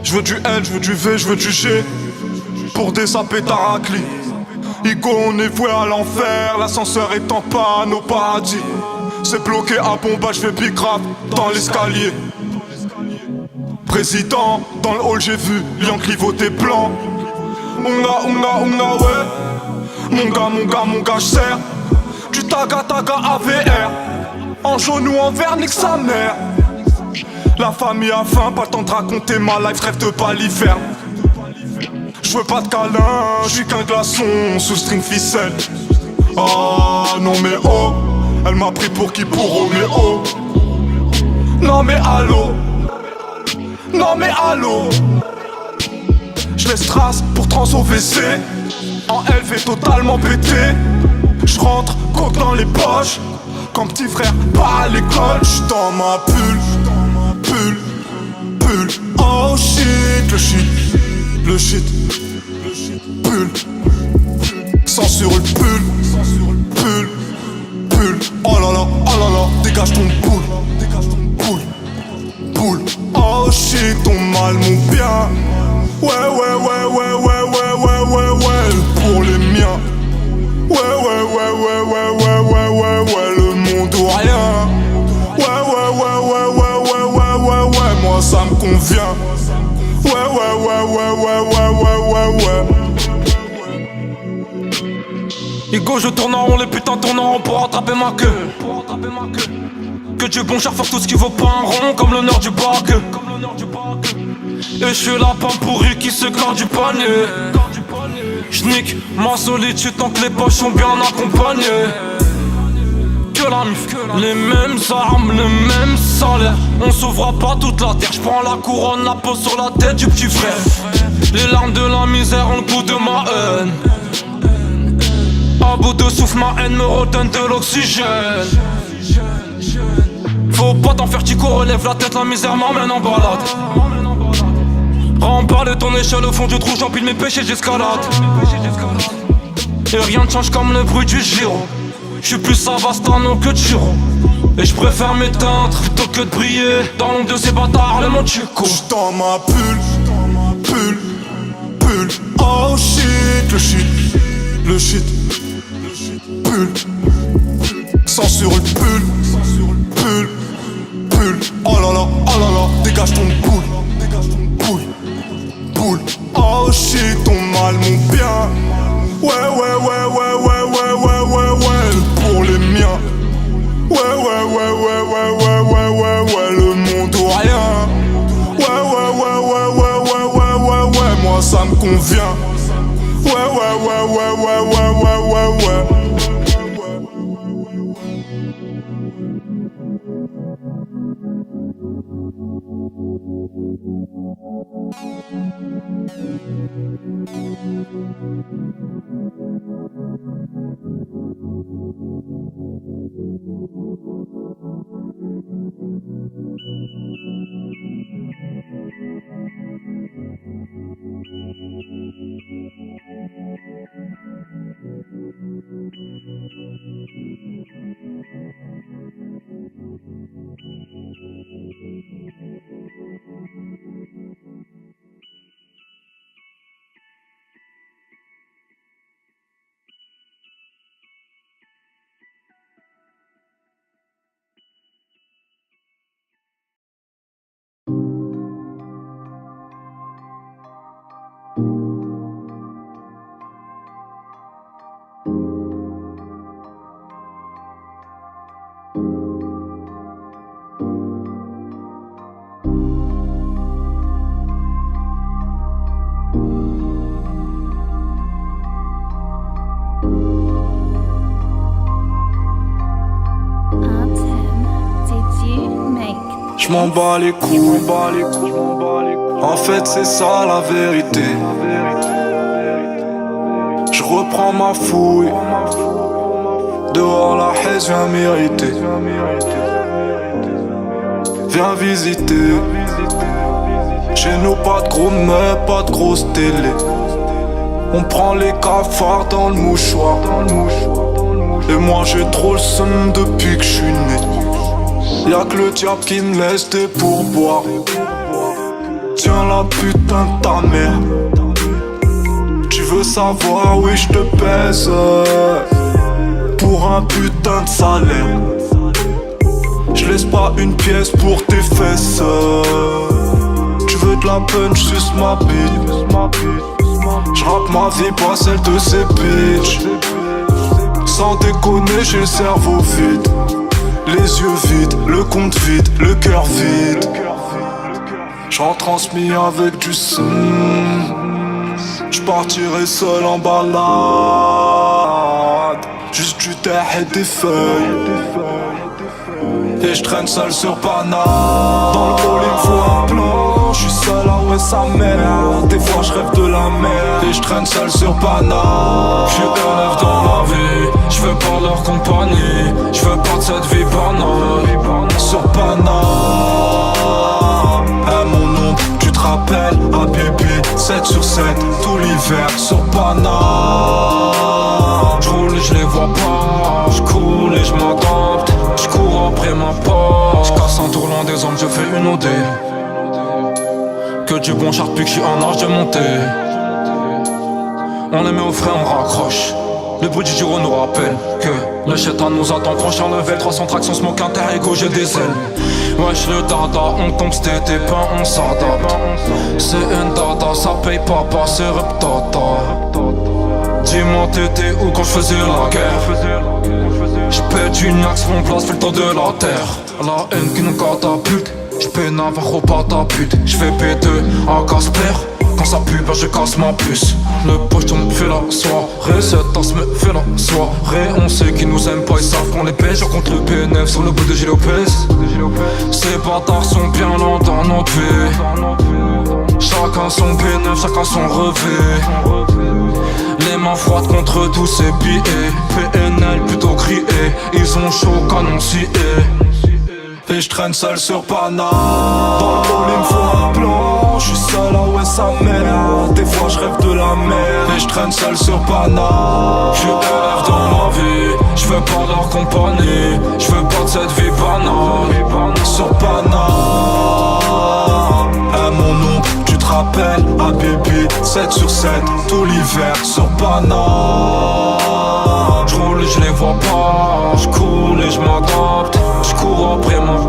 Je veux du L, je veux du V, je veux du G. Pour des sapés taracli. Igo, on est voué à l'enfer. L'ascenseur est en panne au paradis. C'est bloqué à Bomba, je fais big rap dans l'escalier. Président, dans le hall j'ai vu Lian clivoter blanc. Unga, ouais. Mon gars, j'serre du taga AVR. En jaune ou en vert, nique sa mère. La famille a faim, pas le temps de raconter ma life, rêve de baliverne. J'veux pas de câlin, j'suis qu'un glaçon sous string ficelle. Ah non mais oh, elle m'a pris pour qui pour Roméo. Non mais allô, j'laisse trace pour trans au WC. En LV totalement pété. J'rentre, coque dans les poches. Quand petit frère pas à l'école, j'suis dans ma pull. Oh shit, le shit, pull. Sang sur le pull. Oh là là, dégage ton boule. Oh shit, ton mal, mon bien. Ouais, pour les miens. Ouais, le monde ou rien. Ouais, moi ça me convient. Ouais. Igo, je tourne en rond, les putains tournent en rond pour rattraper ma queue. Que Dieu bon cher faire tout ce qui vaut pas un rond, comme l'honneur du bac. Et je suis la pomme pourrie qui se garde du panier. J'nique ma solitude tant que les poches sont bien accompagnées. Que la mif, les mêmes armes, le même salaire. On sauvera pas toute la terre. J'prends la couronne, la pose sur la tête du petit frère. Les larmes de la misère ont le goût de ma haine. À bout de souffle, ma haine me redonne de l'oxygène. Faut pas t'en faire, Tico, relève la tête, la misère m'emmène en balade. Remballe ton échelle au fond du trou, j'empile mes péchés, j'escalade. Et rien ne change comme le bruit du gyro. J'suis plus Savastano que Chiro. Et j'préfère m'éteindre plutôt que de briller dans l'ombre de ces bâtards, le monde Chico. J'suis dans ma pull. Oh shit, le shit, pull. Sang sur le pull. Oh là là, dégage ton boule. Oh shit, ton mal, mon bien. Ouais, pour les miens. Ouais, le monde ou rien. Ouais, moi ça me convient. Ouais. J'm'en bats les couilles. En fait c'est ça la vérité. J'reprends ma fouille. Dehors la haine vient m'irriter. viens visiter. Chez nous pas de gros meubles, pas de grosse télé. On prend les cafards dans le mouchoir. Et moi j'ai trop le seum depuis que je suis né. Y'a que le diable qui me laisse des pourboires. Tiens la putain de ta mère. Tu veux savoir, oui je te pèse pour un putain de salaire. Je laisse pas une pièce pour tes fesses. Tu veux de la punch, suce ma bite. J'rappe ma vie, pas celle de ces bitches. Sans déconner, j'ai le cerveau vide. Les yeux vides, le compte vide, le cœur vide. J'en transmis avec du son. J'partirai seul en balade. Juste du terre et des feuilles. Et j'traîne seul sur Paname. Dans le hall il me faut un plan. J'suis seul à ouais sa mère. Des fois j'rêve de la mer. Et j'traîne seul sur Paname. J'ai un rêve dans ma vie, j'veux pas leur compagnie. J'veux pas de cette vie banale. Sur Paname, à mon nom, tu te rappelles, à Bibi, 7 sur 7, tout l'hiver sur Paname. J'roule et j'les vois pas, j'coule et j'm'adapte. J'cours après ma part, j'casse un tour loin des hommes, je fais une OD. Que du bon char depuis que j'suis en âge de monter. On les met au frais, on raccroche. Le bruit du giro nous rappelle que le chétan nous attend. Prochain level, 300 tractions, smoke inter ego, j'ai des ailes. Wesh le dada, on tombe c'tété pas, on s'adapte. C'est un dada, ça paye pas, c'est rep tata. Dis-moi t'étais où quand j'faisais la guerre. J'pète une axe, mon place fait le tour de la terre. La haine qui nous catapulte, j'paie Navarro pas ta pute. J'fais P2 à Casper. Quand ça pue, bah je casse ma puce. Le pocheton me fait la soirée, cette tasse me fait la soirée. On sait qu'ils nous aiment pas, ils savent qu'on les pêche. On compte le P9 sur le bout de Gilles Lopez. Ces bâtards sont bien lents dans notre vie. Chacun son P9, chacun son revêt. Les mains froides contre tous ces billets. PNL plutôt crié, ils ont chaud canon scié. Et j'traîne seul sur Paname. Dans le hall il me faut un plan. J'suis seul à ouais sa mère. Des fois j'rêve de la mer. Et j'traîne seul sur Paname. J'ai un rêve dans ma vie, j'veux pas leur compagnie. J'veux pas de cette vie banale. Sur Paname, à mon nom, tu te rappelles, à Bibi, 7 sur 7, tout l'hiver sur Paname. J'roule et j'les vois pas, j'coule et j'm'adapte. J'cours après ma part.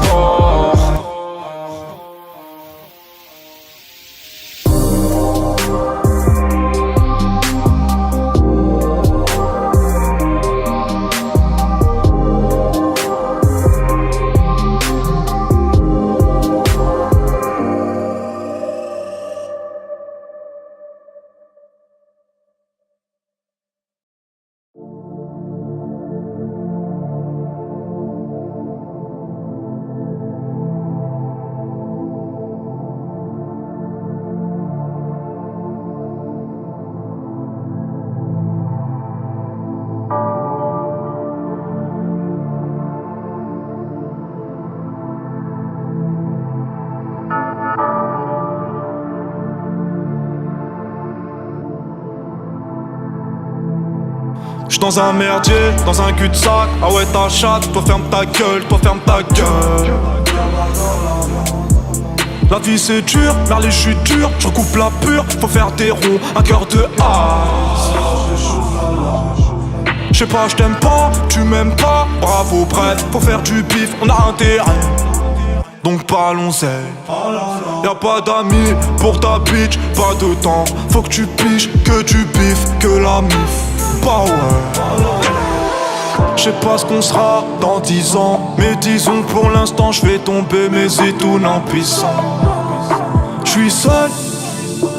J'suis dans un merdier, dans un cul-de-sac. Ah ouais ta chatte, toi ferme ta gueule, toi ferme ta gueule. La vie c'est dur, vers les chutes dures, je recoupe la pure, faut faire des ronds, un cœur de as. J'sais pas, j't'aime pas, tu m'aimes pas, bravo bref, faut faire du bif, on a intérêt. Donc parlons-en. Y'a pas d'amis pour ta bitch, pas de temps. Faut que tu piges que du bif, que la mif. Bah ouais. J'sais pas ce qu'on sera dans 10 ans, mais disons que pour l'instant j'vais tomber mes étoiles en puissant. J'suis seul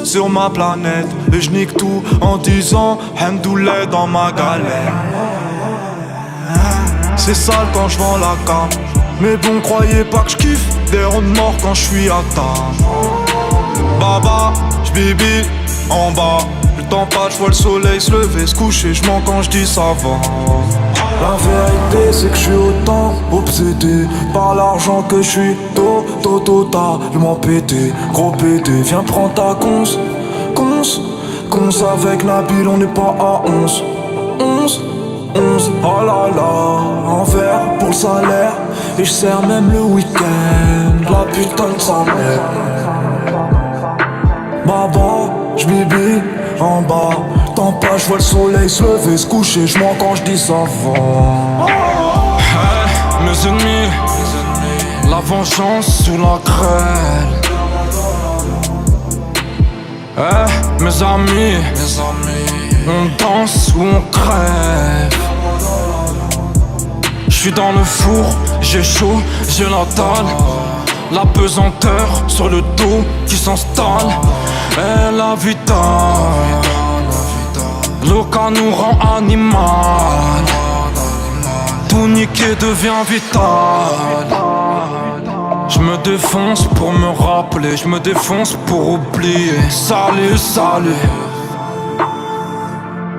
sur ma planète et j'nique tout en disant Hamdoullah dans ma galère. C'est sale quand j'vends la cam, mais bon croyez pas que j'kiffe des ronds de mort quand j'suis à table. Baba, j'bibi en bas, le temps pas, je vois le soleil se lever, se coucher, je mens quand je dis ça va. La vérité c'est que je suis autant obsédé par l'argent que je suis totalement pété. Gros pété, viens prendre ta cons avec Nabil, on n'est pas à 11. Oh là là, en verre pour le salaire. Et je sers même le week-end, la putain de sa mère. Baba, j'bibi en bas. Tant pas, je vois le soleil se lever, se coucher, je mens quand je dis ça va. Hey, mes ennemis, la vengeance sous la grêle. Hey, mes amis, on danse ou on crève. J'suis dans le four, j'ai chaud, j'ai la dalle. La pesanteur sur le dos qui s'installe. Et la vitale, l'oka nous rend animal. Tout niquer devient vital. J'me défonce pour me rappeler, j'me défonce pour oublier. Salut, salut.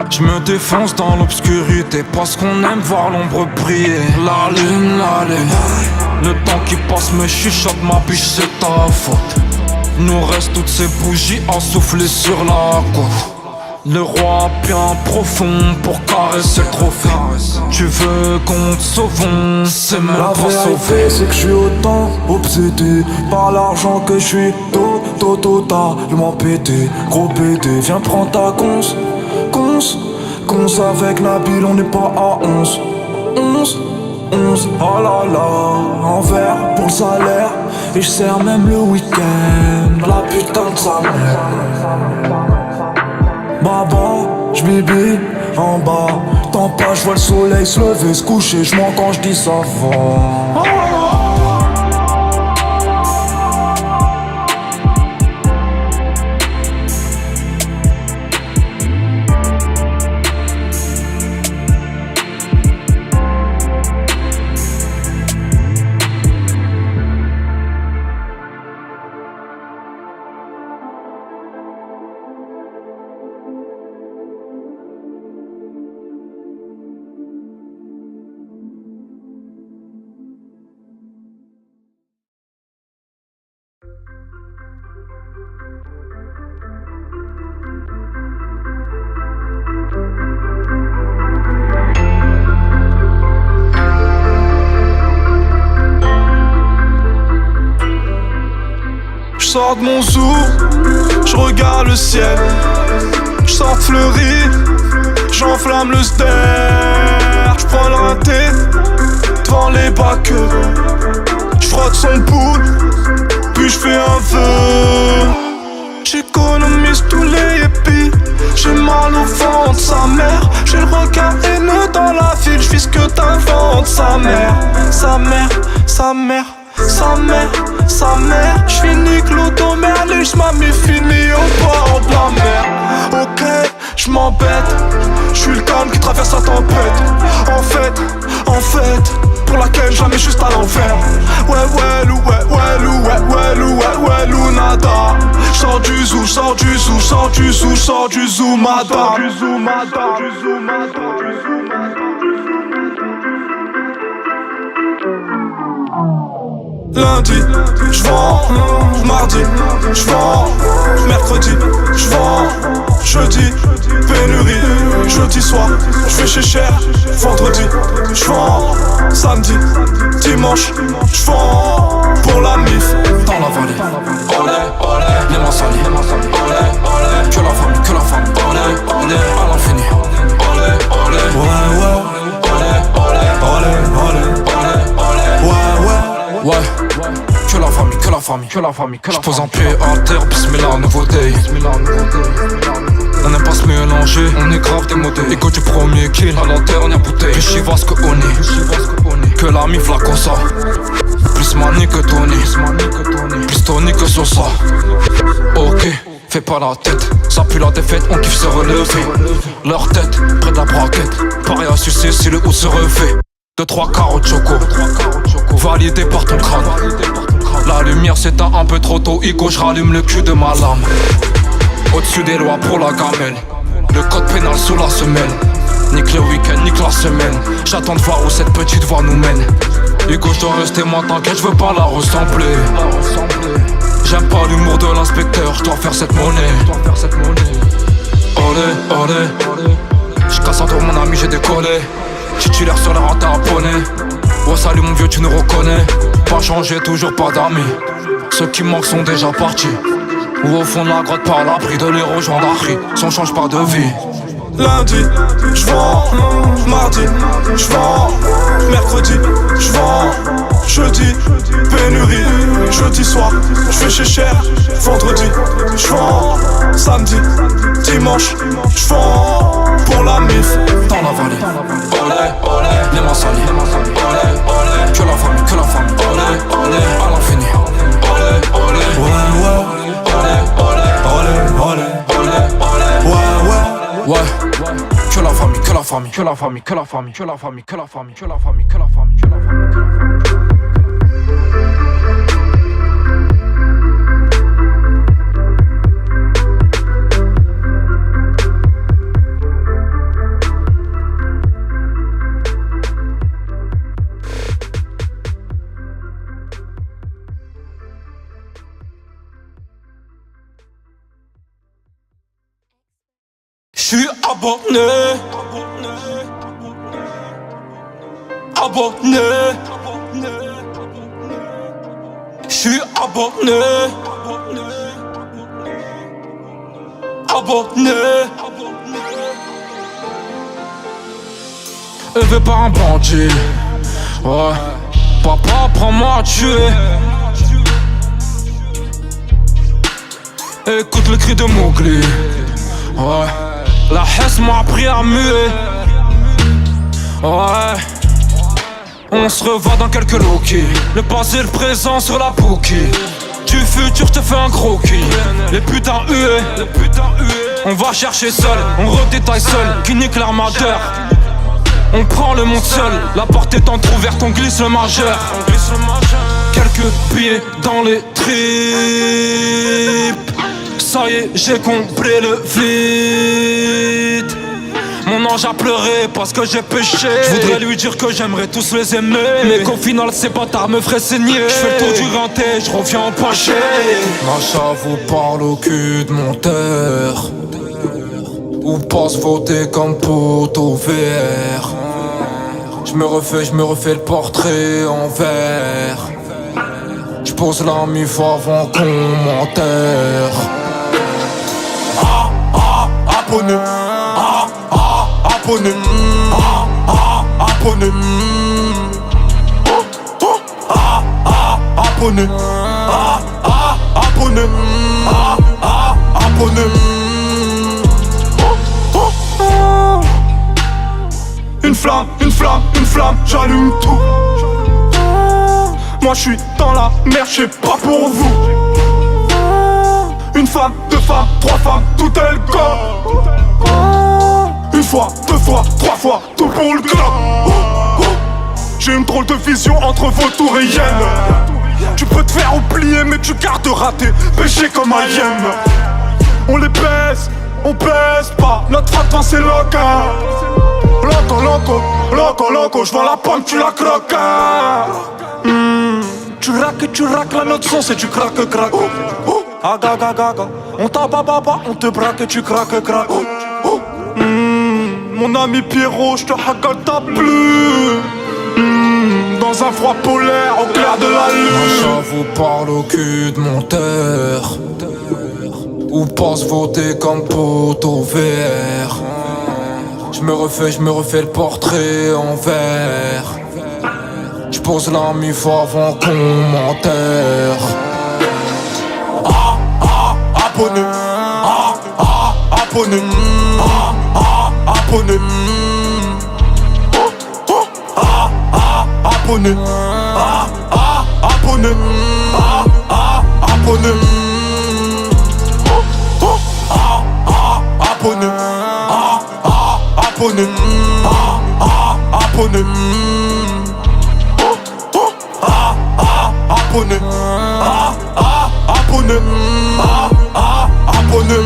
J'me défonce dans l'obscurité parce qu'on aime voir l'ombre briller. La lune, le temps qui passe me chuchote, ma biche c'est ta faute. Nous reste toutes ces bougies ensoufflées sur la côte. Le roi bien profond pour caresser le trophée. Tu veux qu'on te sauve, c'est même la pas sauvé. La vérité c'est que je suis autant obsédé par l'argent que je suis totalement pété. Gros pété, viens prendre ta cons avec Nabil, on n'est pas à 11. Oh là là, en verre pour le salaire. Et je sers même le week-end, la putain de sa mère. Baba, j'bibi en bas. Tant pas, je vois le soleil se lever, se coucher, je mens quand je dis ça va. J'sors de mon zoo, j'regarde le ciel. J'sors fleuri, j'enflamme le ster. J'prends le rinté devant les bacs. J'frotte son poule, puis j'fais un vœu. J'économise tous les épis. J'ai mal au ventre, sa mère. J'ai le regard haineux dans la ville. J'vis ce que t'inventes, sa mère. Sa mère, sa mère, sa mère, sa mère. J'finis Clodo Merlet, j'm'amie fini au bord de la mer. Ok, j'm'embête, j'suis le calme qui traverse la tempête. En fait, pour laquelle jamais juste à l'envers. Ouais, nada. J'sors du zoo, j'sors du zoo, j'sors du zoo, j'sors du zoo, madame. Lundi, j'vends, mardi, j'vends, mercredi, j'vends, jeudi, pénurie, jeudi soir, j'fais chez cher, vendredi, j'vends, samedi, dimanche, j'vends, pour la mif, Dans la vallée, olé, olé, les mains salies, olé, olé, que la femme, olé, à l'infini, olé, olé, ouais, que la famille, J'pose un pied à terre, bismillah, nouveau day. On n'aime pas se mélanger, on est grave démodé. Égo du premier kill à la dernière bouteille. Que Chivas que Oni, que la mif la cosa. Plus Mani que Tony, plus Tony que Sosa. Ok, fais pas la tête, ça pue la défaite, on kiffe se relever. Leur tête, près de la braquette, pareil à sucer si le haut se refait. 2-3 carottes choco, validé par ton crâne. La lumière s'éteint un peu trop tôt, Igo, j'rallume le cul de ma lame. Au-dessus des lois pour la gamelle, Le code pénal sous la semelle. Nique le week-end, nique la semaine. J'attends de voir où cette petite voie nous mène. Hugo, je dois rester moi, t'inquiète, je veux pas la ressembler. J'aime pas l'humour de l'inspecteur, je dois faire cette monnaie. Olé, olé. J'casse un tour mon ami, j'ai décollé. Titulaire sur la rente abonné. Ouais salut mon vieux, tu nous reconnais. Pas changé, toujours pas d'amis. Ceux qui manquent sont déjà partis. Ou au fond de la grotte par l'abri de les rejoindre à Harry. Si on change pas de vie. Lundi, j'vends. Mardi, j'vends. Mercredi, j'vends. Jeudi, pénurie. Jeudi soir, j'fais chez cher. Vendredi, j'vends. Samedi, dimanche, j'vends. Pour la mif, dans la vallée. Olé, olé. Les mains salies. Olé, olé. Que la famille. Olé, olé. À l'infini. Olé, olé. ouais, ouais. Olé, olé. Olé, olé. Olé, olé. Ouais, ouais. Ouais. Que la famille, que la famille, que la famille, que la famille, que la famille, que la famille, que la famille, que la famille, que la famille, que la famille. J'suis abonné. J'suis abonné. Élevé par un bandit. Ouais. Papa, prends-moi à tuer. Écoute le cri de Mowgli. Ouais. La Hesse m'a appris à muer. Ouais. On se revoit dans quelques low-key. Le passé, le présent sur la bouquille. Du futur, je te fais un gros kill. Les putains hués. On va chercher seul, on redétaille seul. Qui nique l'armateur. On prend le monde seul. La porte est entrouverte, on glisse le majeur. Quelques billets dans les tripes. Ça y est, j'ai compris le vide. Mon ange a pleuré parce que j'ai péché. Je voudrais lui dire que j'aimerais tous les aimer, mais qu'au final ces bâtards me feraient saigner. Je fais le tour du rinté, je reviens empoché. Macha vous parle au cul de mon terre. Ou passe voter comme poteau vert. Je me refais le portrait en verre. Je pose la mif avant qu'on m'enterre. Abonné, abonné, abonné, abonné, abonné, abonné. Une flamme, j'allume tout. Moi je suis dans la merde, je sais pas pour vous. Une femme, deux femmes, trois femmes, tout est le corps. Une fois, deux fois, trois fois, tout pour le club. J'ai une drôle de vision entre vautour et hyène. Tu peux te faire oublier mais tu garderas tes péchés comme un hyène. On les baisse, on baisse pas, notre frappe c'est loca. Loco, j'vends la pomme, tu la croques. Tu raques, la note son c'est du crack. Aga, on t'ababa, on te braque et tu craques. Mon ami Pierrot, j'te hackle ta plume. Dans un froid polaire, au clair de la lune. Macha vous parle au cul de mon terre. Ou passe voter comme poteau vert. Je me refais le portrait en verre. Je pose la mif avant qu'on m'enterre. Abonné, abonné, abonné, abonné, abonné, abonné, abonné, abonné, abonné, abonné, abonné, abonné.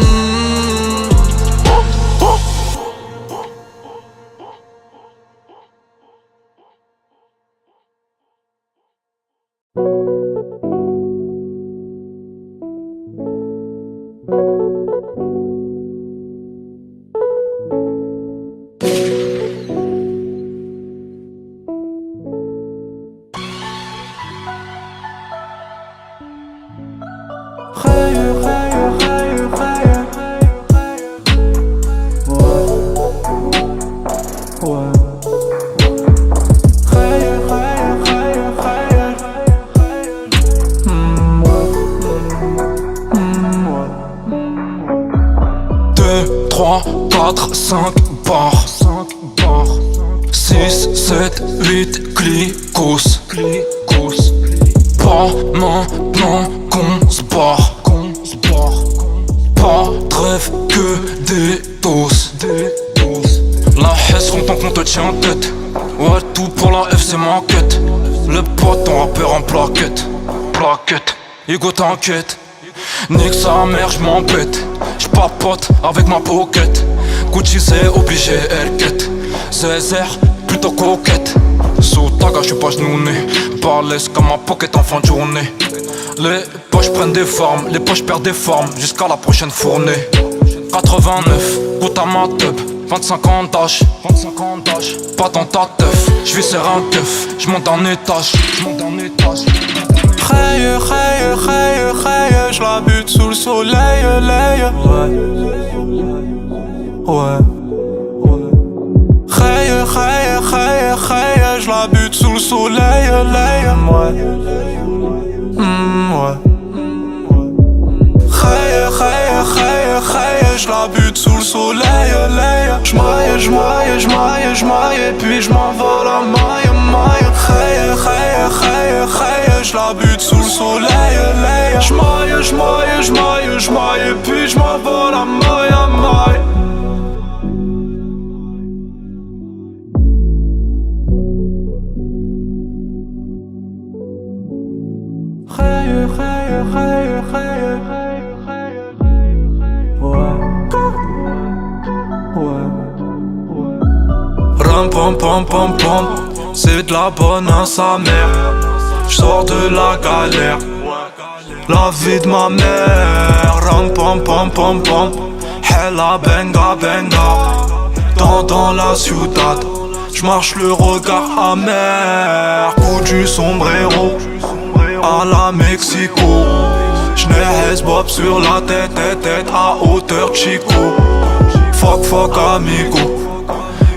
4, 5 barres 6, 7, 8 clicos Pas maintenant qu'on se barre Pas de rêve que des doses La hesse longtemps qu'on te tient en tête Ouais tout pour la F c'est ma quête Le pote ton rappeur en plaquette Hugo t'inquiète Nique sa mère j'm'embête J'papote avec ma pocket Gucci c'est obligé elle quête Zézer plutôt coquette Sous taga j'suis pas genouné Balèze comme ma pocket en fin de journée Les poches prennent des formes Les poches perdent des formes Jusqu'à la prochaine fournée 89, goûte à ma teub 25 ans d'âge Pas dans ta teuf J'vis serrer un keuf J'monte en étage J'la bute sous le soleil, ouais. J'la bute sous le soleil, ouais. J'la bute sous le soleil, j'maille, puis j'm'envole à maille. J'la bute sous le soleil, j'maille, puis j'm'envole à maille. Ram pam pam pam pam, c'est de la bonne à sa mère. J'sors de la galère, la vie de ma mère. Ram pam pam pam pam, hella benga benga. Dans la ciudad, j'marche le regard amer. Coup du sombrero, à la Mexico. J'n'ai Bob sur la tête à hauteur Chico. Fuck amigo,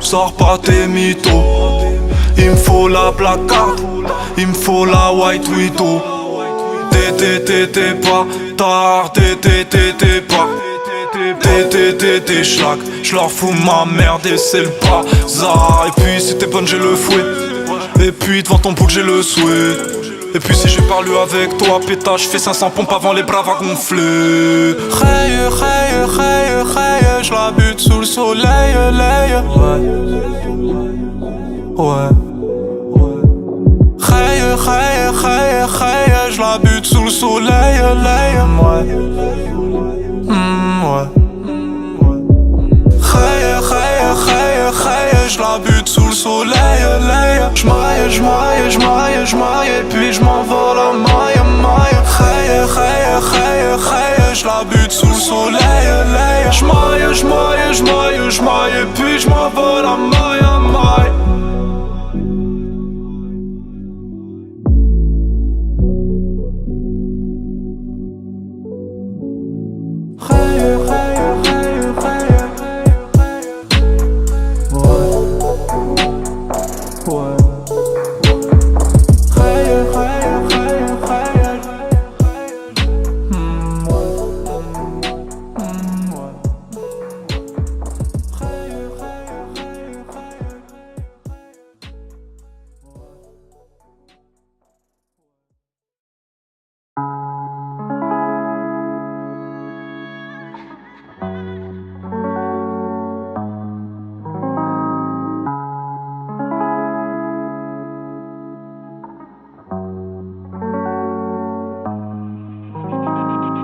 sors pas tes mythos. Il me faut la placard, il me faut la white widow. T'es pas tard, t'es pas. T'es schlack, j'leur fous ma merde et c'est le bazar. Et puis si t'es bonne j'ai le fouet. Et puis devant ton bouc j'ai le souhait. Et puis si j'ai parlé avec toi, pétage, j'fais 500 pompes avant les bras à gonfler. J'la bute sous le soleil, ouais. J'la bute sous le soleil, ouais. J'la bute sous le soleil, j'maille, puis j'm'envole à maille. J'la bute sous le soleil, j'maille, puis j'm'envole à maille.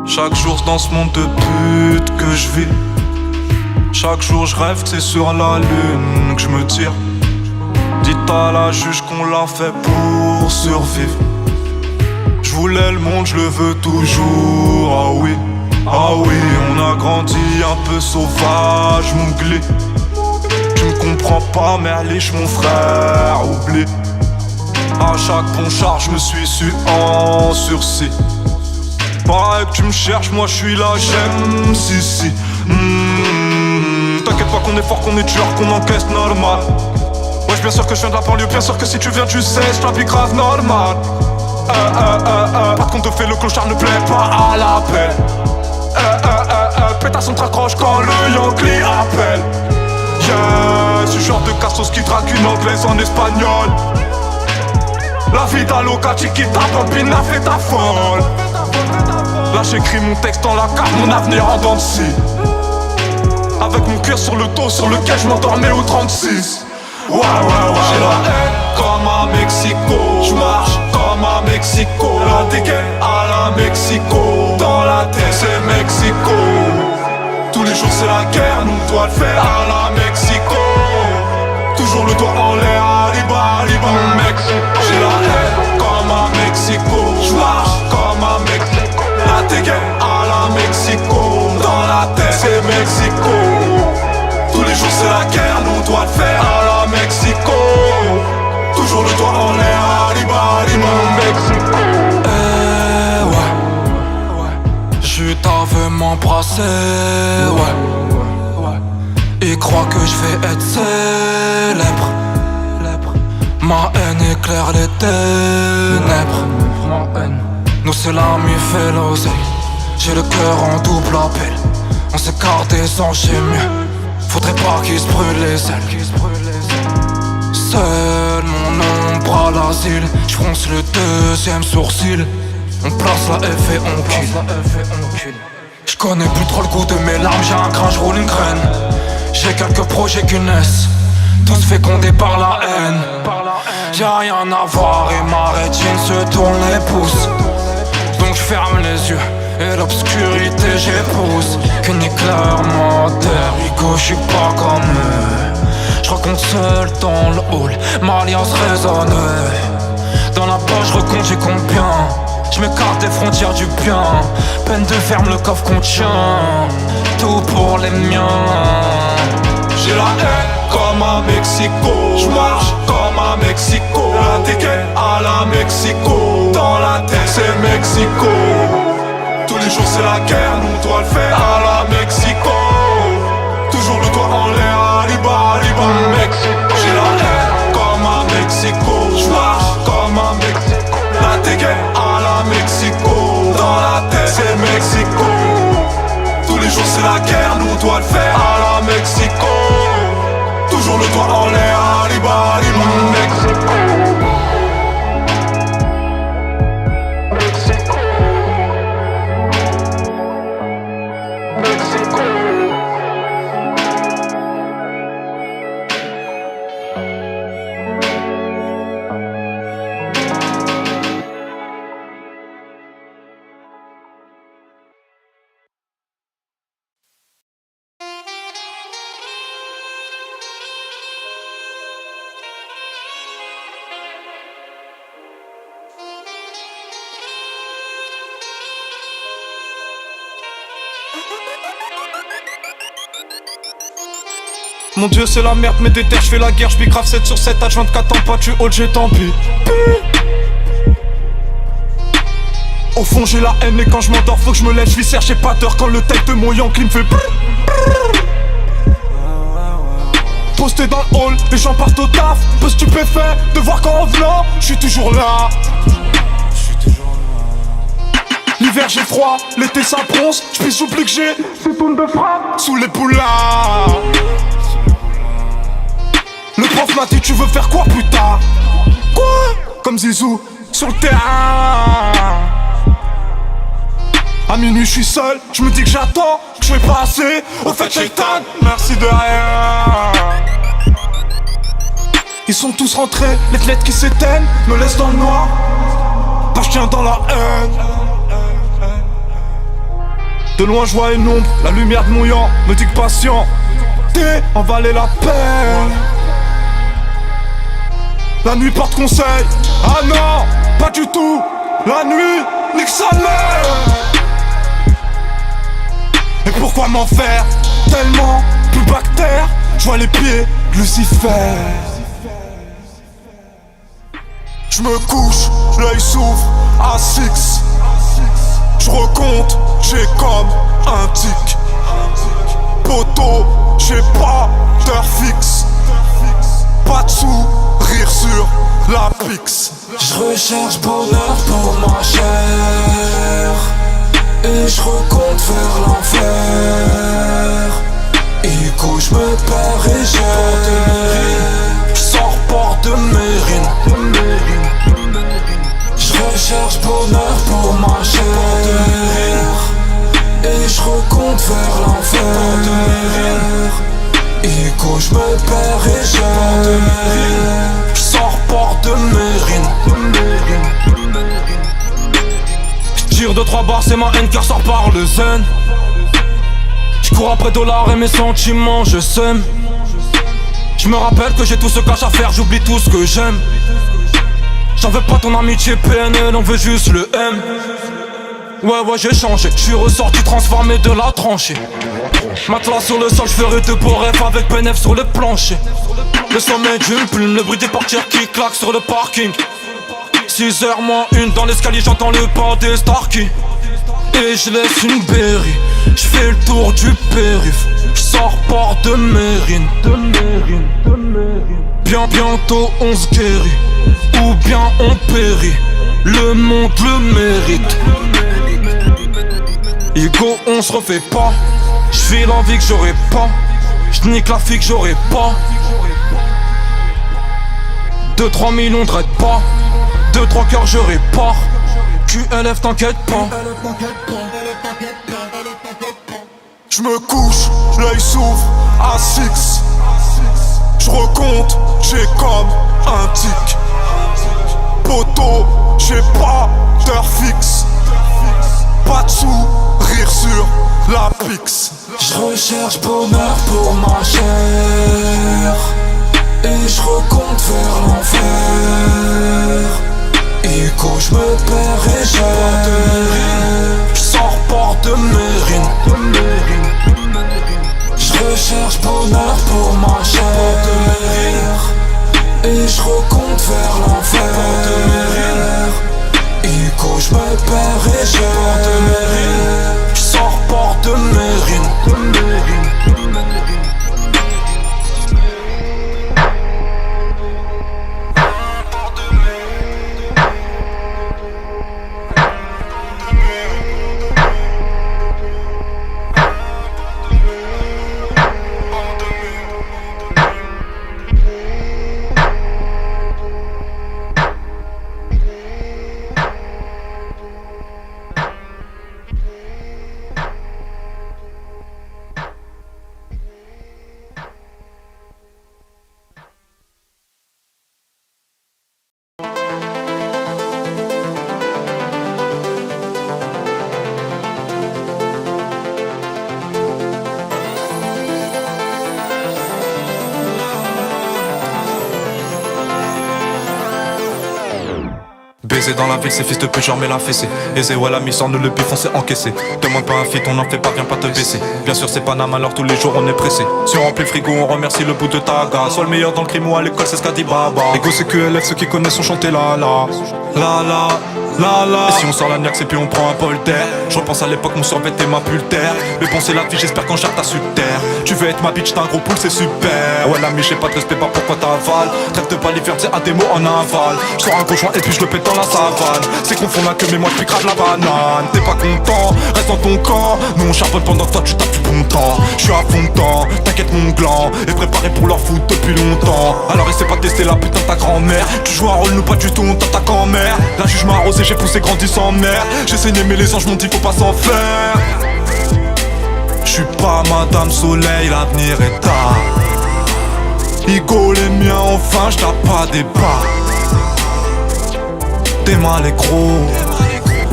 Chaque jour dans ce monde de pute que je vis. Chaque jour je rêve que c'est sur la lune que je me tire. Dites à la juge qu'on l'a fait pour survivre. Je voulais le monde, je le veux toujours. Ah oui, on a grandi un peu sauvage, mon glis. Tu me comprends pas, merliche mon frère, oublie. À chaque ponchard, je me suis su en sursis. Pareil que tu me cherches, moi je suis là, j'aime, si. T'inquiète pas qu'on est fort, qu'on est dur, qu'on encaisse normal. Ouais, bien sûr que je viens de la banlieue, bien sûr que si tu viens tu sais, je t'applique grave normal. Pas de compte de fait, le clochard ne plaît pas à l'appel. pétasson te raccroche quand le Yankee appelle. Yeah, ce genre de cassos qui drague une anglaise en espagnol. La vida loca, chiquita, bambina, fait ta folle. Là j'écris mon texte dans la carte, mon avenir en dents de scie. Avec mon cœur sur le dos, sur lequel je m'endormais au 36. Ouais, j'ai la haine comme à Mexico. J'marche comme à Mexico. La dégaine à la Mexico. Dans la tête c'est Mexico. Tous les jours c'est la guerre, nous on doit le faire à la Mexico. Toujours le doigt en l'air, arriba, arriba, Mexico. J'ai la haine comme à Mexico. J'marche comme à Mexico. La dégaine à la Mexico. Dans la tête c'est Mexico. Tous les jours c'est la guerre, nous on doit le faire à la Mexico. Toujours le doigt en l'air, arriba, arriba, Mexico. Je t'avais m'embrasser, ouais. Il croit que je vais être célèbre. Ma haine éclaire les ténèbres. Nous c'est l'ami fait l'oseille. J'ai le cœur en double appel. On s'écarte des anges, j'ai mieux. Faudrait pas qu'ils se brûlent les ailes. Seul mon ombre à l'asile. J'fronce le deuxième sourcil. On place la F et on kill. J'connais plus trop le goût de mes larmes. J'ai un grain, j'roule une graine. J'ai quelques projets qui naissent, tous fécondés par la haine. Y'a rien à voir et ma rétine se tourne les pouces. Donc j'ferme les yeux et l'obscurité j'épouse. Qu'une éclairement terre, Rico j'suis pas comme eux. J'raconte seul dans le hall, ma alliance résonne. Dans la poche j'recompte j'ai combien. J'm'écarte des frontières du bien. Peine de ferme le coffre contient. Tout pour les miens. J'ai la haine comme à Mexico. J'marche comme à Mexico. La dégaine à la Mexico. Dans la tête c'est Mexico. Tous les jours c'est la guerre, nous on doit le faire à la Mexico. Toujours le doigt en l'air, arriba, arriba, Mexico. J'ai la haine comme à Mexico. J'marche comme à Mexico. La dégaine à la Mexico. Dans la tête c'est Mexico. Tous les jours c'est la guerre, nous on doit le faire à la Mexico. Toujours le doigt en l'air, arriba, arriba, Mexico. Mon dieu c'est la merde, mais déter, j'fais la guerre, j'vis grave 7 sur 7, H24 en pas, tu hold, j'ai tant pis. Au fond j'ai la haine et quand je m'endors faut que je me lève, j'vis serre, j'ai pas d'heure quand le tête de mon Yankee me fait posté dans le hall, les gens partent au taf, peu stupéfait de voir qu'en revenant, j'suis toujours là. L'hiver j'ai froid, l'été ça bronze, j'pisse j'oublie que j'ai ces tonnes de frappe sous les poulards. Le prof m'a dit tu veux faire quoi plus tard? Quoi? Comme Zizou sur le terrain. À minuit je suis seul, je me dis que j'attends, que je fais pas assez. Au fait Shaitan, merci de rien. Ils sont tous rentrés, les lettres qui s'éteignent me laissent dans le noir. Pas je tiens dans la haine. De loin je vois une ombre, la lumière de mouillant me dit que patient, t'es en valait la peine. La nuit porte conseil, ah non, pas du tout. La nuit, nique sa mère. Et pourquoi m'en faire tellement plus bactère? Je vois les pieds de Lucifer. Je me couche, l'œil s'ouvre à 6. Je recompte, j'ai comme un tic. Poteau, j'ai pas d'heure fixe. Pas de sourire sur la pix. Je recherche bonheur pour ma chair et je recompte vers l'enfer. chère. Ico, j'me perds et j'ai. J'sors port de Mérine. J'recherche bonheur pour ma chère. Et j'recompte vers l'enfer. Ico, j'me perds et j'ai. J'sors port de Mérine. J'tire 2-3 barres, c'est ma haine qui ressort par le zen. J'cours après dollars et mes sentiments, je sème. J'me rappelle que j'ai tout ce cash à faire, j'oublie tout ce que j'aime. J'en veux pas ton amitié PNL, on veut juste le M. Ouais j'ai changé, j'suis ressorti transformé de la tranchée. Matelas sur le sol, j'ferai de beaux rêves avec PNF sur le plancher. Le sommet d'une plume, le bruit des portières qui claquent sur le parking. 6h moins 1 dans l'escalier, j'entends le pas des Starkey. Et je laisse une berry, j'fais le tour du périph'. J'sors port de Mérine. Bientôt on se guérit, ou bien on périt. Le monde le mérite. Ego on se refait pas. J'file l'envie que j'aurais pas. J'nique la fille que j'aurais pas. 2-3 millions de pas. 2-3 cœurs je répare. QLF t'inquiète pas. J'me couche, l'œil s'ouvre à 6. J'recompte, j'ai comme un tic. Poteau, j'ai pas d'heure fixe. Pas de sous, rire sur la pix. J'recherche bonheur pour ma chère. Et j'recompte vers l'enfer. Ico, j'me perds et j'ai. J'sors port de Mérine. J'recherche bonheur pour ma chère. Et j'recompte vers l'enfer. Ico, j'me perds et j'ai. J'sors port de Mérine. Baiser dans la ville, c'est fils de pute, j'en mets la fessée. Aisé, ouais, la mission, nous le bif, on s'est encaissé. Demande pas un feat, on en fait pas, viens pas te baisser. Bien sûr, c'est Panama, alors tous les jours on est pressé. Si on remplit le frigo, on remercie le bout de ta gare. Sois le meilleur dans le crime ou à l'école, c'est ce qu'a dit Baba. Ego, c'est QLF, ceux qui connaissent ont chanté la la. La la. La la. Et si on sort la niaque, c'est puis on prend un bol d'air. Je repense à l'époque, mon survêt et ma pultère. Mais penser la vie, j'espère qu'en chaque t'as su terre. Tu veux être ma bitch, t'as un gros poule, c'est super. Ouais, l'ami, j'ai pas de respect, pas pourquoi t'avales. Trêve de balivernes, c'est à des mots en aval. Je sors un gros joint et puis je le pète dans la savane. C'est confond la queue, mais moi je grave la banane. T'es pas content, reste dans ton camp. Nous on charbonne pendant que toi tu tapes du bon temps. Je suis à fond dedans, t'inquiète mon gland. Et préparé pour leur foot depuis longtemps. Alors essaie pas de tester la putain de ta grand-mère. Tu joues un rôle, nous pas du tout, on t'attaque en mer. La juge m'a arrosé, j'ai poussé, grandi sans mère. J'ai saigné mais les anges m'ont dit faut pas s'en faire. J'suis pas Madame Soleil, l'avenir est tard. Igo les miens enfin, j'tape pas des pas. T'es mal et gros,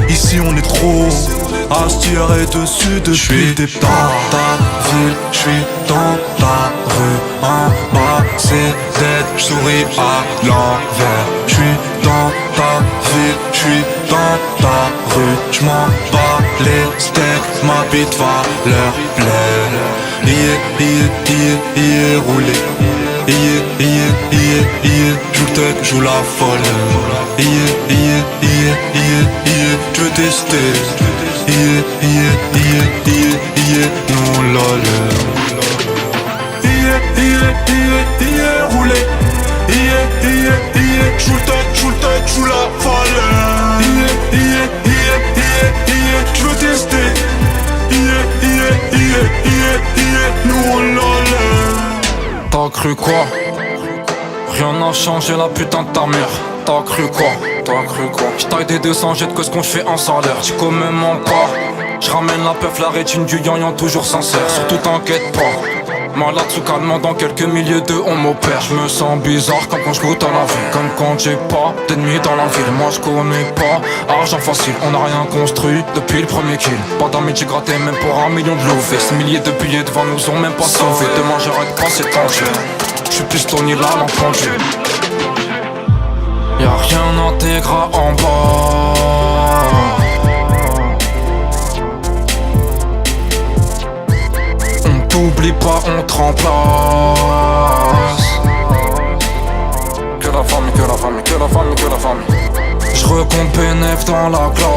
ici on est trop. À se tirer dessus depuis des temps. Dans ta ville, j'suis dans ta rue. En bas c'est dead, j'souris à l'envers. J'suis dans ta ville, j'suis dans ta rue. J'm'en bats les steaks, ma bite va leur plaire. Roulé. Joue le tech, joue la folle. Je veux tester. Non lol. Roulé. Joue le tech, joue la folle. Je veux tester. T'as cru quoi? Rien n'a changé la putain de ta mère. T'as cru quoi? T'as cru quoi? J'taille des 200 jets que ce qu'on fait en salaire. J'suis quand même en pas. J'ramène la peuf, la rétine du yan toujours sincère. Surtout t'inquiète pas. Malade sous calmant dans quelques milliers de on m'opère. J'me sens bizarre comme quand j'goûte à la vie. Comme quand j'ai pas d'ennemis dans la ville. Moi j'connais pas argent facile. On n'a rien construit depuis le premier kill. Pas d'amis j'ai gratté même pour 1 million de louvés. 6 milliers de billets devant nous ont même pas sauvé. Demain j'arrête pas c'est tranché. J'suis plus Tony là l'entendu. Y'a rien d'intégral en bas. On t'oublie pas, on te remplace. Que la famille, que la famille, que la famille, que la famille. J'recompte P9 dans la classe.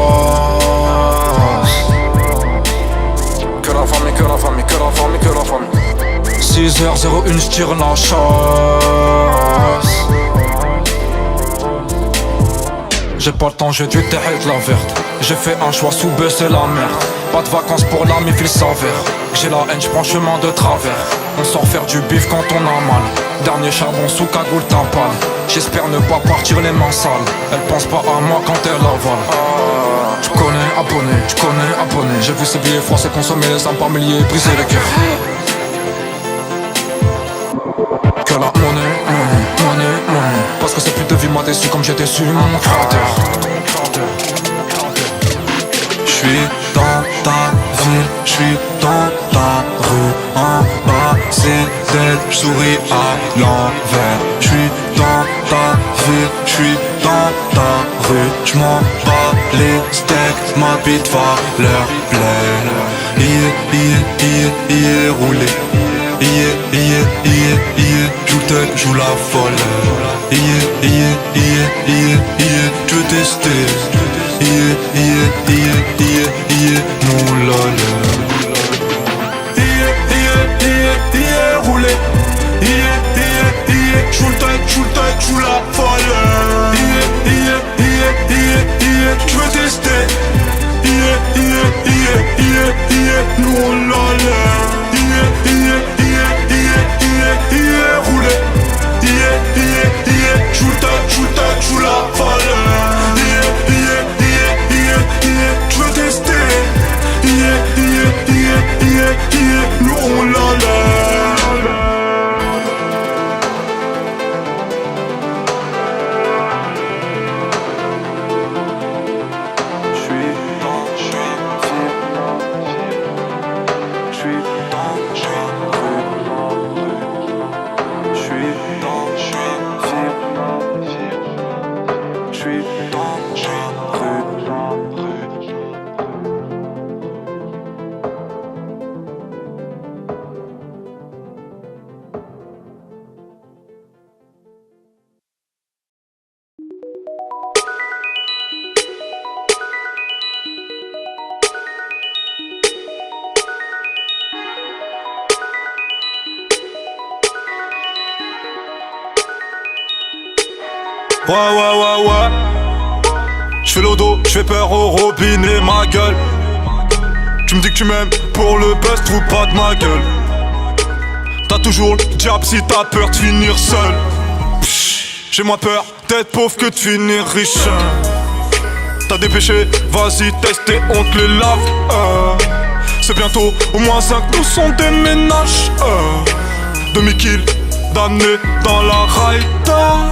Que la famille, que la famille, que la famille, que la famille. 6h01 j'tire la chasse. J'ai pas le temps, j'ai dû terrer de la verte. J'ai fait un choix sous baisser la merde. Pas de vacances pour l'âme, il s'avère. J'ai la haine, j'prends chemin de travers. On sort faire du bif quand on a mal. Dernier charbon sous cagoule timpale. J'espère ne pas partir les mains sales. Elle pense pas à moi quand elle avale. J'connais abonné, j'connais abonné. J'ai vu ces billets français consommer les âmes par milliers, briser les cœurs. Que la monnaie, monnaie, monnaie, monnaie. Parce que cette pute de vie m'a déçu comme j'ai déçu mon créateur. J'suis dans ta ville, j'suis dans ta rue. En bas c'est dead, j'souris à l'envers. J'suis dans ta ville, j'suis dans ta rue. J'm'en bats les steaks, ma bite va leur plaire. Roulé. Joue le tech, joue la folle. Je veux tester. Mon lol. Roulé. Joue le tech, joue la folle. Je veux tester. Mon lol. Roulé. Joue la folle. Je veux tester. Non, la la. Ouais. J'fais l'odo, j'fais peur au robinet, ma gueule. Tu me dis que tu m'aimes pour le buzz, trouve pas de ma gueule. T'as toujours le diable si t'as peur de finir seul. J'ai moins peur d'être pauvre que de finir riche. T'as des péchés, vas-y teste et on te les lave. C'est bientôt au moins 5, nous sont des ménages. Demi-kill, damné dans la raïta.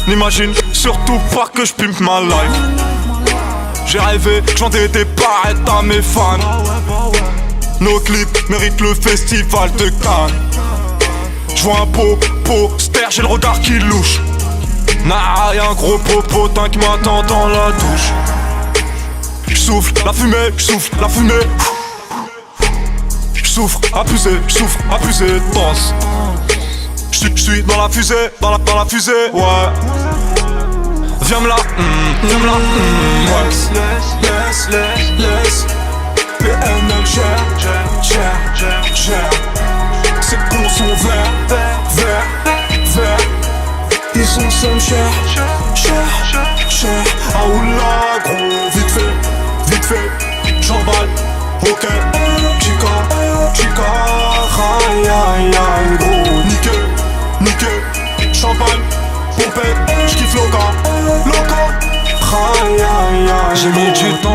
N'imagine surtout pas que je pimpe ma life. J'ai rêvé que je vendais des barrettes à mes fans. Nos clips méritent le festival de Cannes. J'vois un poster, j'ai le regard qui louche. Nah, y'a un gros popotin qui m'attend dans la douche. J'souffle la fumée, J'souffre, abusé, danse. J'suis dans la fusée, dans la fusée, ouais. Viens me là, ouais. Laisse PNL gère. Ces cons sont verts. Ils sont somme cher. Ah oula gros, vite fait. J'emballe, ok. Chica, aïe gros, nickel.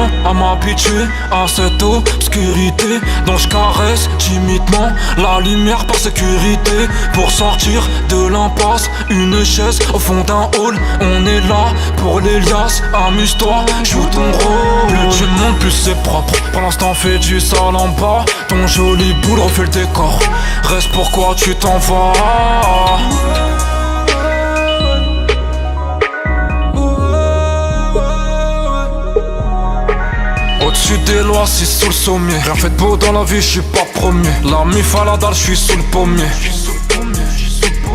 J'apprends à m'habituer à cette obscurité dont je caresse timidement la lumière par sécurité. Pour sortir de l'impasse, une chaise au fond d'un hall. On est là pour les liasses, amuse-toi, joue ton rôle. Plus tu montes, plus c'est propre. Pour l'instant fais du sale en bas. Ton joli boule refait le décor. Reste pourquoi tu t'en vas. Au-dessus des lois, c'est sous le sommier. Rien fait de beau dans la vie, je suis pas premier. La mif à la dalle, je suis sous le pommier.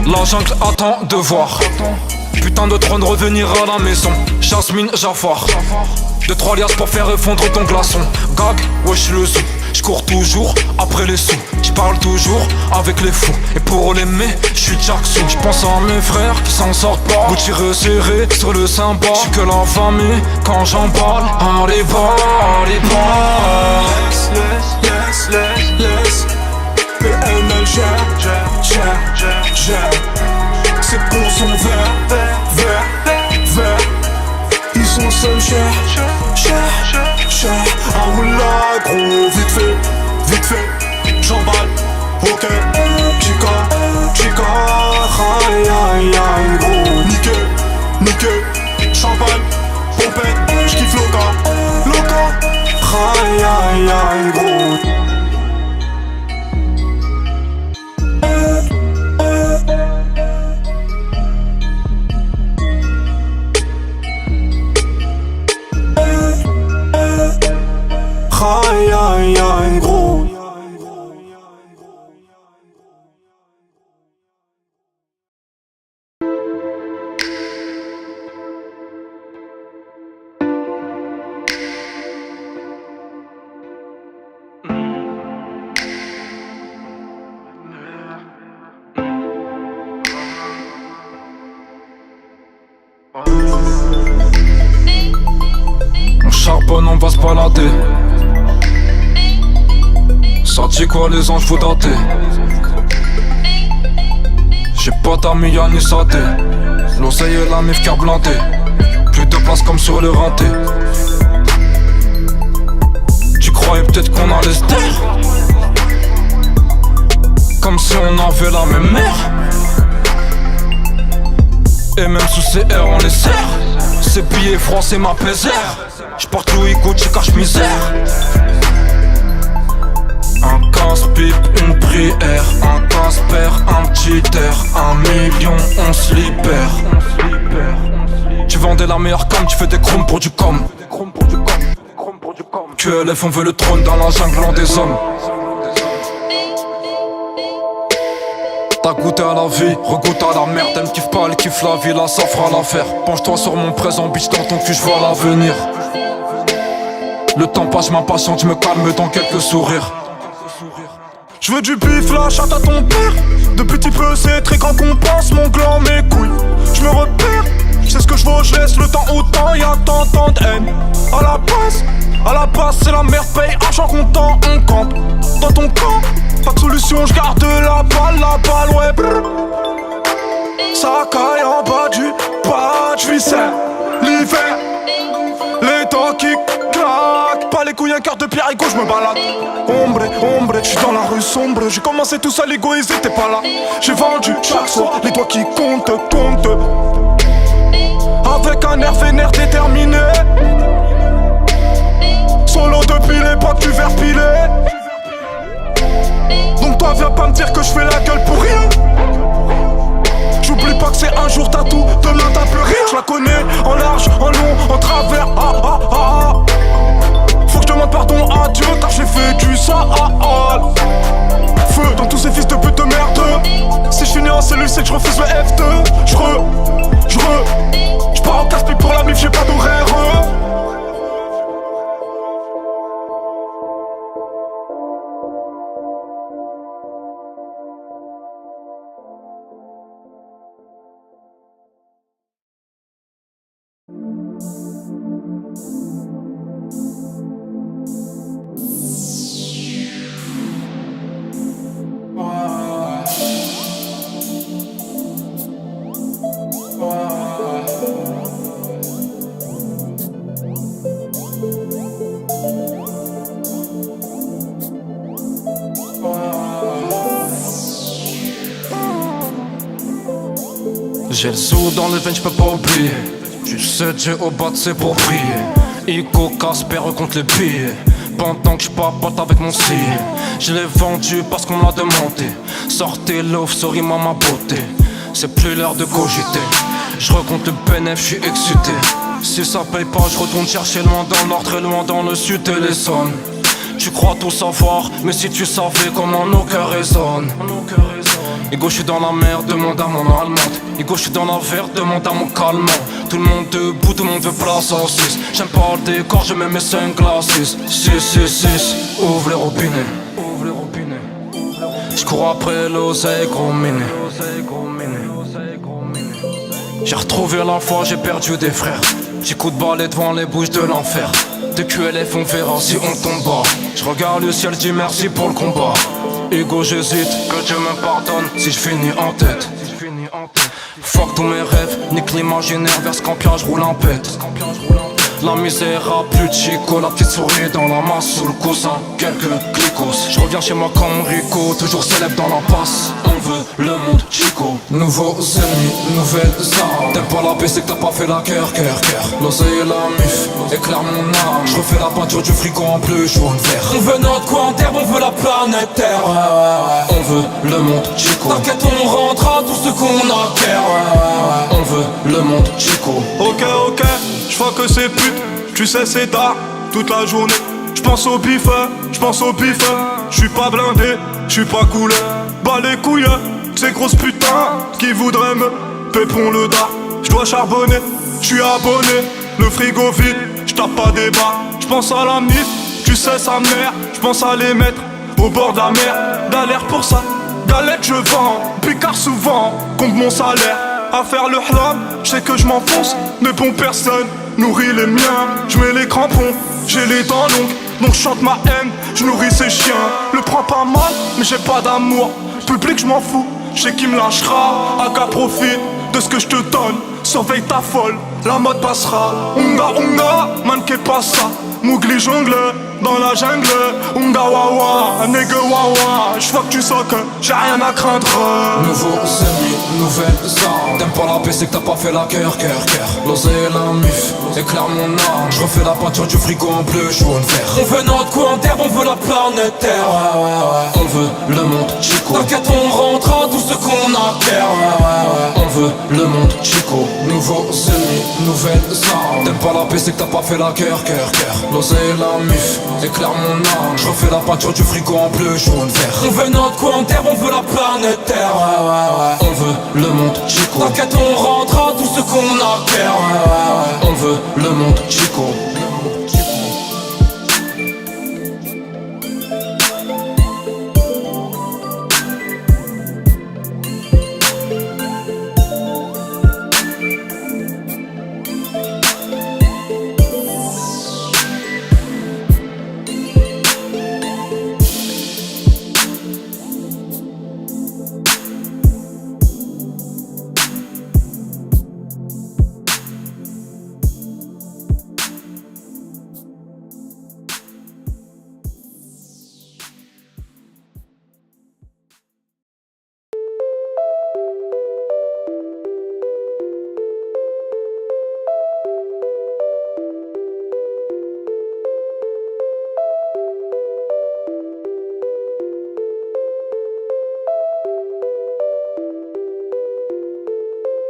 La jungle attend de voir. Putain de trône revenir à la maison. Jasmine, Jafar. 2-3 liasses pour faire fondre ton glaçon. Gag, wesh le zoo. J'cours toujours après les sous. J'parle toujours avec les fous. Et pour l'aimer, j'suis Jackson. J'pense à mes frères qui s'en sortent pas. Gucci resserré sur le symbole. J'suis que la famille quand j'emballe. Allez va, allez va. Laisse PNL gère. Ces cons sont verts. Ils sont seuls cher. Ah oula gros, vite fait, j'emballe. Ok, chica, aïe gros. Niqué, champagne, pompette, j'kiffe loca, aïe gros. Aïe gros. On charbonne, on va se balader. Ça dit quoi les anges vous datez. J'ai pas d'amis y'a ni saté. L'oseille et la mif blindée. Plus de place comme sur le renté. Tu croyais peut-être qu'on allait se taire. Comme si on avait la même mère. Et même sous CR on les serre. Ces billets froids c'est ma pésère. J'porte Louis Gucci cache misère. Un casse-pipe, une prière, un casse-père, un petit air, 1 million, on se libère. Tu vendais la meilleure com, tu fais des chrome pour du com. QLF on veut le trône dans la jungle en des hommes. T'as goûté à la vie, regoute à la merde. Elle me kiffe pas, elle kiffe la vie, là ça fera l'affaire. Penche-toi sur mon présent, bitch dans ton cul, j'vois l'avenir. Le temps passe, je m'impatiente, je me calme dans quelques sourires. Je veux du bif, la chatte à ton père. De petit peu c'est très grand qu'on pense, mon gland, mes couilles. Je me repère, je sais ce que je vaux, je laisse le temps au temps. Y'a tant de haine. À la base c'est la merde, paye argent comptant, on campe. Dans ton camp, pas de solution, je garde la balle, ouais brr. Ça caille en bas du viscère. L'hiver, les dents qui claquent. Pas les couilles, un cœur de pierre, ego, je me balade. Ombre, je suis dans la rue sombre. J'ai commencé tout seul, égoïsé, t'es pas là. J'ai vendu chaque soir, les doigts qui comptent. Avec un air vénère déterminé. Solo depuis l'époque du verre pilé. Donc toi viens pas me dire que je fais la gueule pour rien. J'oublie pas que c'est un jour t'as tout, demain t'as plus rien. Je la connais en large, en long, en travers. Faut que je demande pardon à Dieu car j'ai fait du sale. Feu dans tous ces fils de pute de merde. Si je finis en cellule c'est que je refuse le F2. J'pars en casse-pipe pour la mif, j'ai pas d'horaire. J'ai le sou dans les veines, j'peux pas oublier. Tu sais, Dieu au bas, c'est pour prier. Ico, Casper contre les billets. Pendant que j'papote avec mon cil. Je l'ai vendu parce qu'on me l'a demandé. Sortez l'offre, sorry maman beauté. C'est plus l'heure de cogiter. Je recompte le bénéf, j'suis excité. Si ça paye pas, je retourne chercher loin dans le nord, très loin dans le sud et les zones. Tu crois tout savoir, mais si tu savais comment nos cœurs résonnent. Ego, j'suis dans la merde, demande à mon allemande. Ego, j'suis dans la verte, demande à mon calmant. Tout le monde debout, tout le monde veut place en 6. J'aime pas le décor, je mets mes sunglasses. 6, ouvre les robinets. J'cours après l'oseille, gros miné. J'ai retrouvé la foi, j'ai perdu des frères. Petit coup de balai devant les bouches de l'enfer. De QLF on verra si on tombe bas. J'regarde le ciel, dis merci pour le combat. Ego j'hésite, que Dieu me pardonne si j'finis en tête. Fuck tous mes rêves, nique l'imaginaire, vers Scampia j'roule en pète. La misère a plus de chico, la petite souris dans la masse sous le coussin, quelques clicos. Je reviens chez moi comme Rico, toujours célèbre dans la passe. On veut le monde chico. Nouveaux ennemis, nouvelles armes. T'aimes pas la paix, c'est que t'as pas fait la cœur. L'oseille et la mif, éclaire mon âme. Je refais la peinture du frigo en bleu, jaune, vert. On veut notre coin terre, on veut la planète Terre. On veut le monde chico. T'inquiète, on rendra tout ce qu'on acquiert. On veut le monde chico. Ok, j'vois que c'est pute, tu sais c'est tard, toute la journée. J'pense au bif, j'suis pas blindé, j'suis pas cool. Bas les couilles, ces grosses putains qui voudraient me pépon le dar. J'dois charbonner, j'suis abonné, le frigo vide, j'tape pas des bas. J'pense à la mif, tu sais sa mère, j'pense à les mettre au bord de la mer. Galère pour ça, galette je vends, picard souvent, compte mon salaire. À faire le hlam, j'sais que j'm'enfonce, mais bon personne nourrit les miens. J'mets les crampons, j'ai les dents longues, donc j'chante ma haine, j'nourris ces chiens. Le prends pas mal, mais j'ai pas d'amour. Public j'm'en fous, j'sais qui me lâchera. Aga profite de ce que j'te donne, surveille ta folle, la mode passera. Unga, man qu'est pas ça. Mougli jongle dans la jungle. Unga wawa, nigga wawa. J'vois que tu sens que j'ai rien à craindre. Nouveaux ennemis, nouvelles armes. T'aimes pas la paix, c'est que t'as pas fait la cœur. L'oseille et la mif, éclaire mon âme. J'refais la peinture du frigo en bleu, jaune, vert. On veut notre coin terre, on veut la planète Terre. On veut le monde chico. T'inquiète, on rendra tout ce qu'on acquiert. On veut le monde chico. Nouveaux ennemis, nouvelles armes. T'aimes pas la paix, c'est que t'as pas fait la cœur. L'oseille et la mif, éclaire mon âme. J'refais la peinture du frigo en bleu, jaune, vert. On veut notre coin terre, on veut la planète Terre. On veut le monde chico. T'inquiète, on rendra tout ce qu'on acquiert. On veut le monde chico.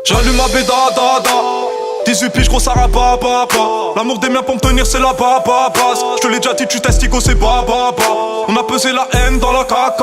J'allume ma bédada, 18 piges gros ça rapapa. L'amour des miens pour me tenir c'est la base. Je te l'ai déjà dit tu testigo c'est baba. On a pesé la haine dans la cave.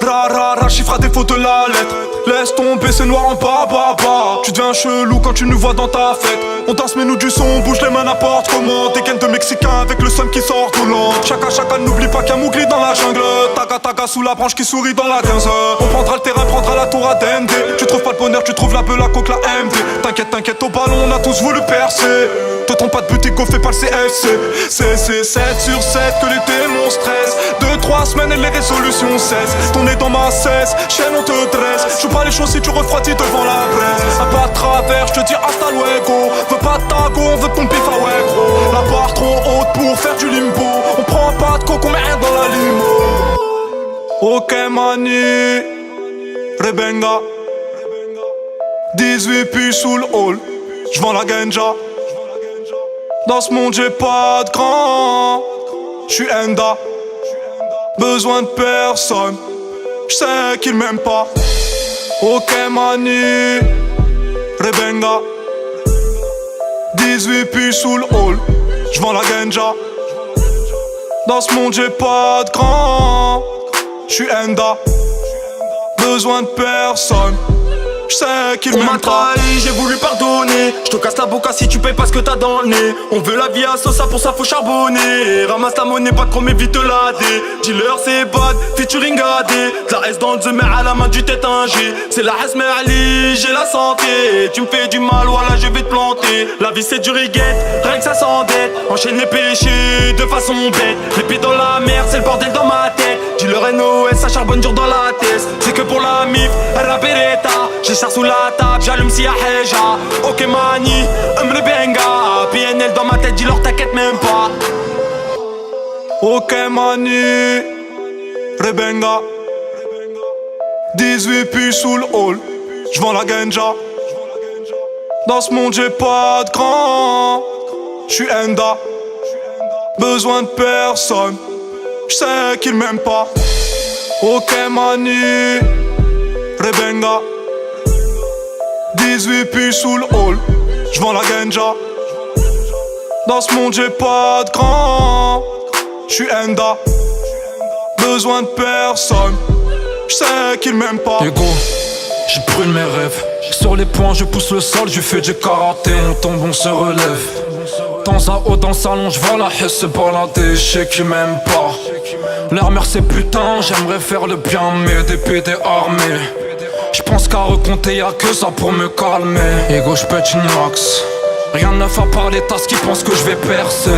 Ra chiffre à défaut de la lettre. Laisse tomber c'est noir en baba. Tu deviens chelou quand tu nous vois dans ta fête. On danse mais nous du son, on bouge les mains n'importe comment. Des gaines de Mexicains avec le son qui sort tout lent. Chacun n'oublie pas qu'il y a Mougli dans la jungle. Taga sous la branche qui sourit dans la 15. On prendra le terrain, prendra la tour à DND. Tu trouves pas le bonheur, tu trouves la beule, la coque, la MD. T'inquiète au ballon, on a tous voulu percer. Te trompe pas de boutique, go fais pas le CFC. C'est 7 sur 7 que les démons stressent. 2-3 semaines et les résolutions cessent. Ton nez dans ma cesse, chaîne on te dresse. Joue pas les choses si tu refroidis devant la presse. Un pas de travers, je te dis hasta luego. Veux pas de tago, on veut ton pif, ah ouais gros. La barre trop haute pour faire du limbo. On prend pas de coke, on met rien dans la limo. Ok mani, Rebenga. 18 puis sous le hall, j'vends la ganja. Dans ce monde j'ai pas de grand, j'suis Enda. Besoin de personne, j'sais qu'ils m'aiment pas. Ok mani, Rebenga. 18 puis sous le hall, j'vends la ganja. Dans ce monde j'ai pas de grand, j'suis Enda. Besoin de personne, j'sais qu'il m'aime pas. trahi, j'ai voulu pardonner. J'te casse la boca si tu payes pas ce que t'as dans le nez. On veut la vie à Sosa, pour ça faut charbonner. Ramasse la monnaie, pas de chrome, vite la dé. Dealer c'est bad, featuring AD. De la S dans le mais à la main du tête un G. C'est la S mais Ali, j'ai la santé. Tu me fais du mal, voilà je vais te planter. La vie c'est du riguette, rien que ça s'endette. Enchaîne les péchés de façon bête. Les pieds dans la merde, c'est le bordel dans ma tête. Dealer NOS, ça charbonne dur dans la tête. C'est que pour la mif, elle la beretta. J'ai char sous la table, j'allume si y'a Heja. Ok mani, Benga. PNL dans ma tête, dis-leur t'inquiète même pas. Ok mani, Rebenga. 18 puis sous le hall, j'vends la ganja. Dans ce monde j'ai pas de grand, j'suis Enda. Besoin de personne, j'sais qu'ils m'aiment pas. Ok mani, Rebenga. 18 puis sous le hall, j'vends la ganja. Dans ce monde j'ai pas de grand, j'suis Enda. Besoin de personne, j'sais qu'ils m'aiment pas. Ego, j'ai brûle mes rêves. Sur les poings je pousse le sol, je fais du karaté. On tombe, on se relève. Temps à haut dans le salon, j'vois la haie se balader. J'sais qu'ils m'aiment pas. Leur mère c'est putain, j'aimerais faire le bien mais des PD armés. J'pense qu'à recompter y'a que ça pour me calmer. Ego j'pète une max. Rien de neuf à part les tasses qui pensent que j'vais percer.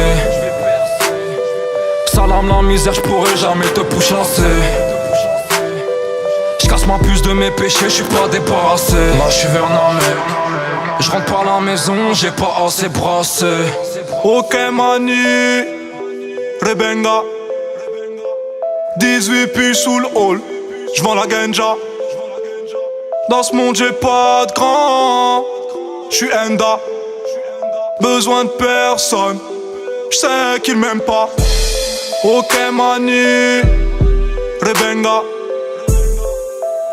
Salam la misère, j'pourrais jamais te pousser. J'casse ma puce de mes péchés, j'suis pas débarrassé. Là j'suis vers Namé. J'rentre par la maison, j'ai pas assez brassé. Ok mani, Rebenga. 18 puis sous le hall, j'vends la ganja. Dans ce monde j'ai pas de grand, j'suis Enda. Besoin de personne, j'sais qu'ils m'aiment pas. Ok mani, Rebenga.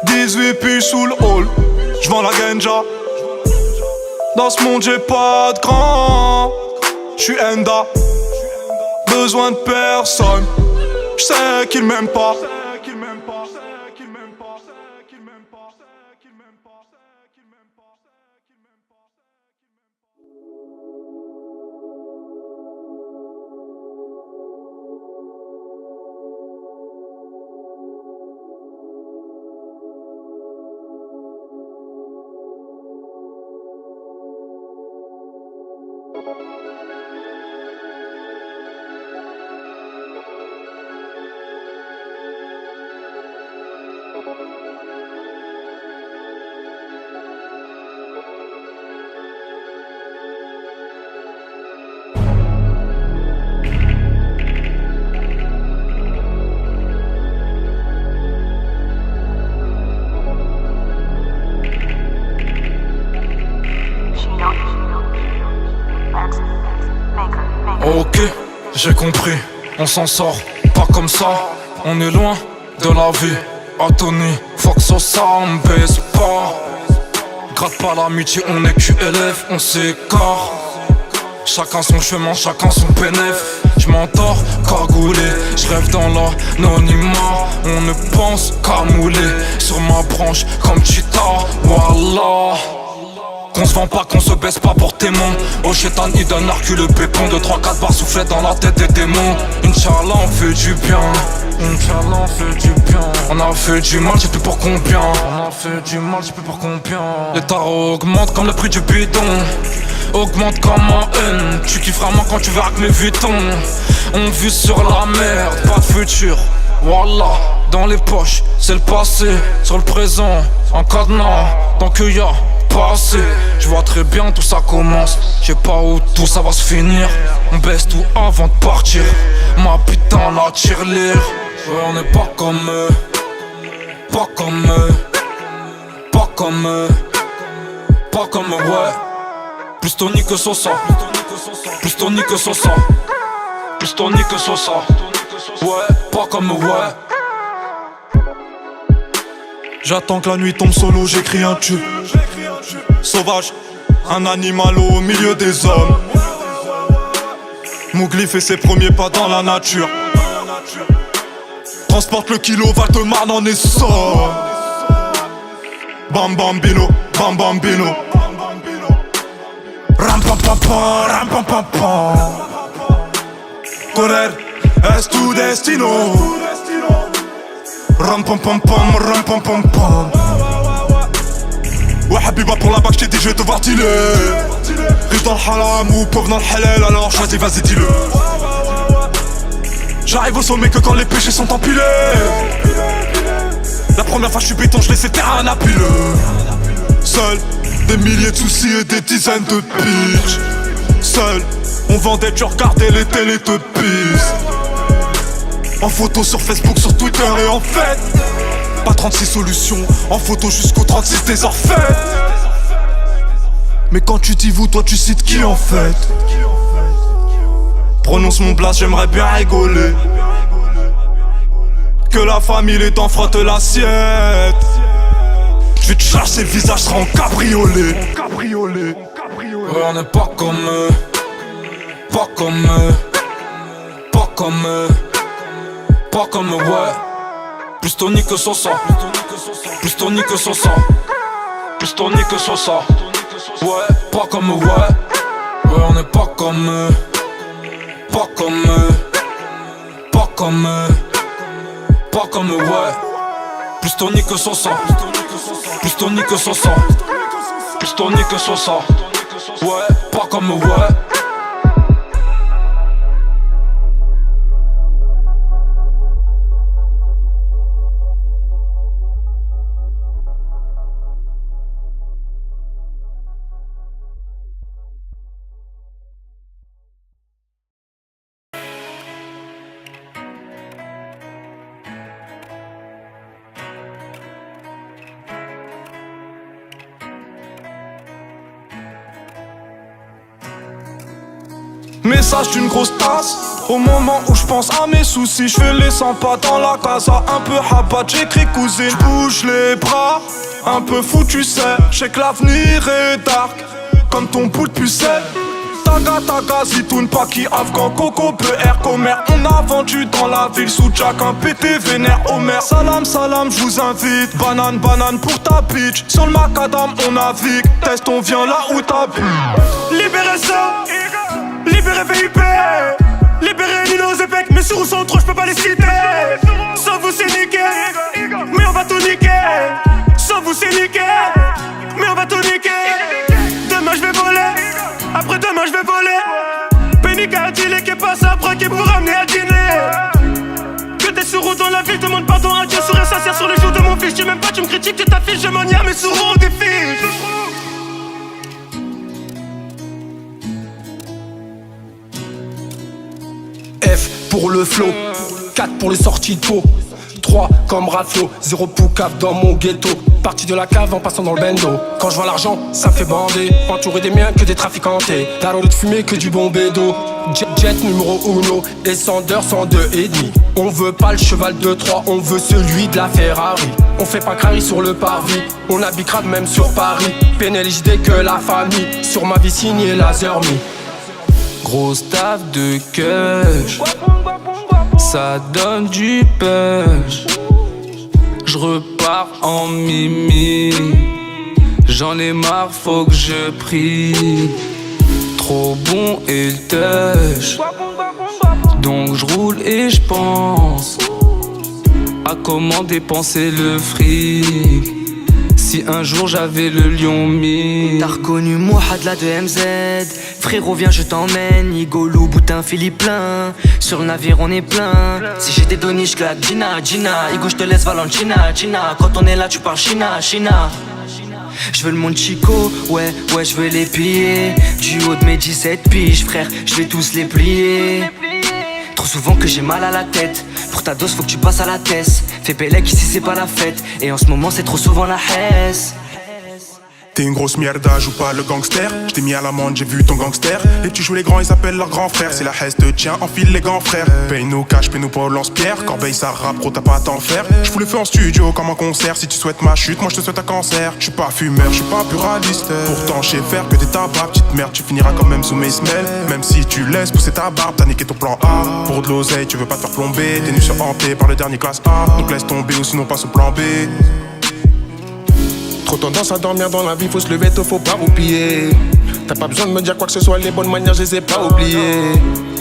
18 puis sous le hall, j'vends la ganja. Dans ce monde j'ai pas de grand, j'suis Enda. Besoin de personne, j'sais qu'ils m'aiment pas. Ok, j'ai compris, on s'en sort, pas comme ça. On est loin de la vie, Anthony, Fox au ça, on baisse pas. Gratte pas l'amitié, on est QLF, on s'écarte. Chacun son chemin, chacun son bénéf. J'm'endors cagoulé, j'rêve dans l'anonymat. On ne pense qu'à mouler sur ma branche comme Cheetah, Wallah. Qu'on se vend pas, qu'on se baisse pas pour témoin. Au chétan, il donne l'arcule le pépon. 2-3-4 barres soufflées dans la tête des démons. Inch'Allah, on fait du bien. Inch'Allah, on fait du bien. On a fait du mal, j'ai plus pour combien. On a fait du mal, j'ai plus pour combien. Les tarots augmentent comme le prix du bidon. Augmente comme ma haine. Tu kifferas moins quand tu verras que mes vitons. On vit sur la merde, pas de futur. Wallah, dans les poches, c'est le passé. Sur le présent, en cadenas. Tant qu'il y a passé, je vois très bien tout ça commence. Je sais pas où tout ça va se finir. On baisse tout avant de partir. Ma putain la tirelire. Ouais, on n'est pas comme eux. Pas comme eux. Pas comme eux. pas comme ouais. Plus tonique que son sang. Plus tonique que son sang. Plus tonique que son sang. Ouais, pas comme ouais. J'attends que la nuit tombe solo, j'écris un tube. Sauvage, un animal au milieu des hommes. Mowgli fait ses premiers pas dans la nature. Transporte le kilo, Val-de-Marne en essor. Bam bambino, bam bambino. Ram pam pam pam, ram pam pam pam. Correr es tu destino. Ram pam pam pam, ram pam pam pam. Ouais Habiba pour la bac, j't'ai dit je vais te voir dealer. Riche dans le haram ou pauvre dans le halal, alors choisis, vas-y dis-le. J'arrive au sommet que quand les péchés sont empilés. La première fois je suis béton, je laissais terrain à pile. Seul, des milliers de soucis et des dizaines de bitches. Seul, on vendait, tu regardais les télés te pisse. En photo sur Facebook, sur Twitter et en fait pas 36 solutions, en photo jusqu'au 36 des orfèvres. Mais quand tu dis vous, toi tu cites qui en fait? Prononce mon blast, j'aimerais bien rigoler. Que la famille les dents frottent l'assiette. J'vais te chasser le visage, sera en cabriolet. Ouais, on n'est pas comme eux. Pas comme eux. Pas comme eux. Pas comme eux, ouais. Plus tonique que son sang. Plus tonique que son sang. Plus tonique que son sang. Ouais, pas comme eux, ouais. Ouais, on n'est pas comme eux. Pas comme eux. Pas comme eux. Pas comme eux, ouais. Plus tonique que son sang. Plus tonique que son sang. Plus tonique que son sang. Ouais, pas comme eux, ouais. Message d'une grosse tasse. Au moment où je pense à mes soucis, je fais les 100 pas dans la casa. Un peu rabat, j'écris cousine. J'bouge les bras, un peu fou tu sais. J'sais que l'avenir est dark, comme ton bout de pucelle. Taga taga zitoun, Paki, Afghan, Coco, PR, Comer. On a vendu dans la ville sous Jack un PT vénère Homer. Salam salam, j'vous invite. Banane banane pour ta bitch. Sur le macadam on navigue. Test on vient là où t'habites. Libérez ça, libérez VIP, libérez Nino Zepek. Mes sourds sont trop, j'peux pas les citer. Sans vous c'est niqué, mais on va tout niquer. Sans vous c'est niqué, mais on va tout niquer. Demain j'vais voler, après demain j'vais voler. Pénique à dealer qui passe après qui pour ramener à dîner. Que des sourds dans la ville, demande pardon à Dieu. Sourire sincère sur les joues de mon fils. Tu m'aimes pas, tu me critiques, tu t'affiches. Je m'en y a, mes sourds ont des fiches. F pour le flow, 4 pour les sorties de peau, 3 comme Raflo, 0 poucave dans mon ghetto. Parti de la cave en passant dans le bendo. Quand je vois l'argent, ça me fait bander. Entouré des miens que des trafiquantés. Tarot de fumée que du bon bédo. Jet numéro 1 et 102 et demi. On veut pas le cheval de Troie, on veut celui de la Ferrari. On fait pas crari sur le parvis, on habite grave même sur Paris. PNLJD que la famille, sur ma vie signée laser me. Grosse taf de cush, ça donne du punch. J'repars en mimi, j'en ai marre, faut que je prie. Trop bon et le touch, donc j'roule et j'pense à comment dépenser le fric. Si un jour j'avais le lion mis. T'as reconnu Mohad là de MZ. Frérot viens je t'emmène. Igolo, boutin, Philippe plein. Sur le navire on est plein. Si j'ai des données j'claque Gina, Gina. Igo je te laisse Valentina, China. Quand on est là tu parles China, China. Je veux le monde Chico, ouais, je veux les piller. Du haut de mes 17 piges frère, je vais tous les plier. Trop souvent que j'ai mal à la tête. Pour ta dose faut que tu passes à la tête. Fais Bélec ici c'est pas la fête. Et en ce moment c'est trop souvent la hesse. T'es une grosse mierda, joue pas le gangster. J't'ai mis à l'amende, j'ai vu ton gangster. Les petits jouent les grands, ils s'appellent leurs grands frères. Si la haisse te tient, enfile les gants frères. Paye-nous cash, paye-nous pas au lance-pierre. Corbeil ça rappe, gros t'as pas à t'en faire. J'fous le feu en studio comme un concert. Si tu souhaites ma chute, moi j'te souhaite un cancer. J'suis pas fumeur, j'suis pas pluraliste. Pourtant j'sais faire que des tabacs. Petite merde, tu finiras quand même sous mes semelles. Même si tu laisses pousser ta barbe, t'as niqué ton plan A. Pour de l'oseille, tu veux pas te faire plomber. T'es nu sur hanté par le dernier classe A. Donc laisse tomber ou sinon passe au plan B. Trop tendance à dormir dans la vie, faut se lever tôt, faut pas roupiller. T'as pas besoin de me dire quoi que ce soit, les bonnes manières, je les ai pas oubliées.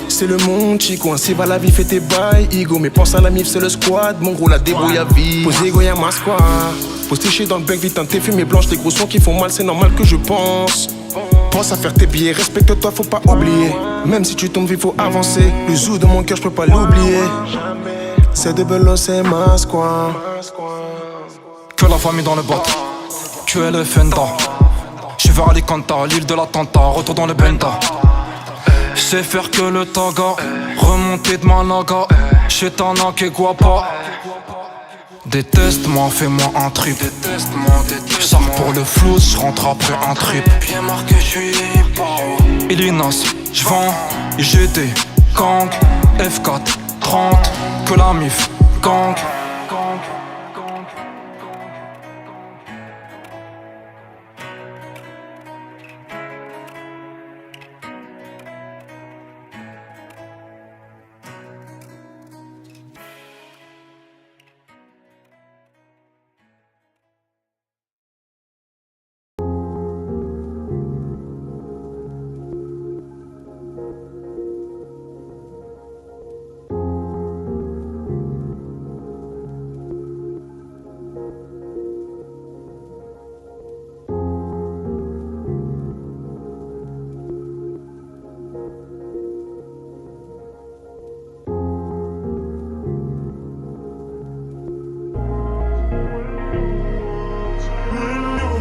C'est le monde, chico, ainsi va la vie, fais tes bails, ego. Mais pense à la mif, c'est le squad, mon gros, la débrouille à vie. Posé, ego, y'a ma squad. Pose tes chiens dans le bec, vite, tes fumées blanches, des gros sons qui font mal, c'est normal que je pense. Pense à faire tes billets, respecte-toi, faut pas oublier. Même si tu tombes vite, faut avancer. Le zoo de mon cœur, je peux pas l'oublier. C'est de Bello, c'est ma squad. Que la famille dans le bot. Tu es le Fenda. J'suis vers Alicanta, l'île de l'attentat, retour dans le Benta. J'sais faire que le taga, remonter de Malaga. Chez Tana qui est guapa. Déteste-moi, fais-moi un trip. J'sors pour le flou, j'rentre après un trip. Bien marqué, j'suis Ilinas, j'vends, IGT, gang, F4, 30, que la mif, gang.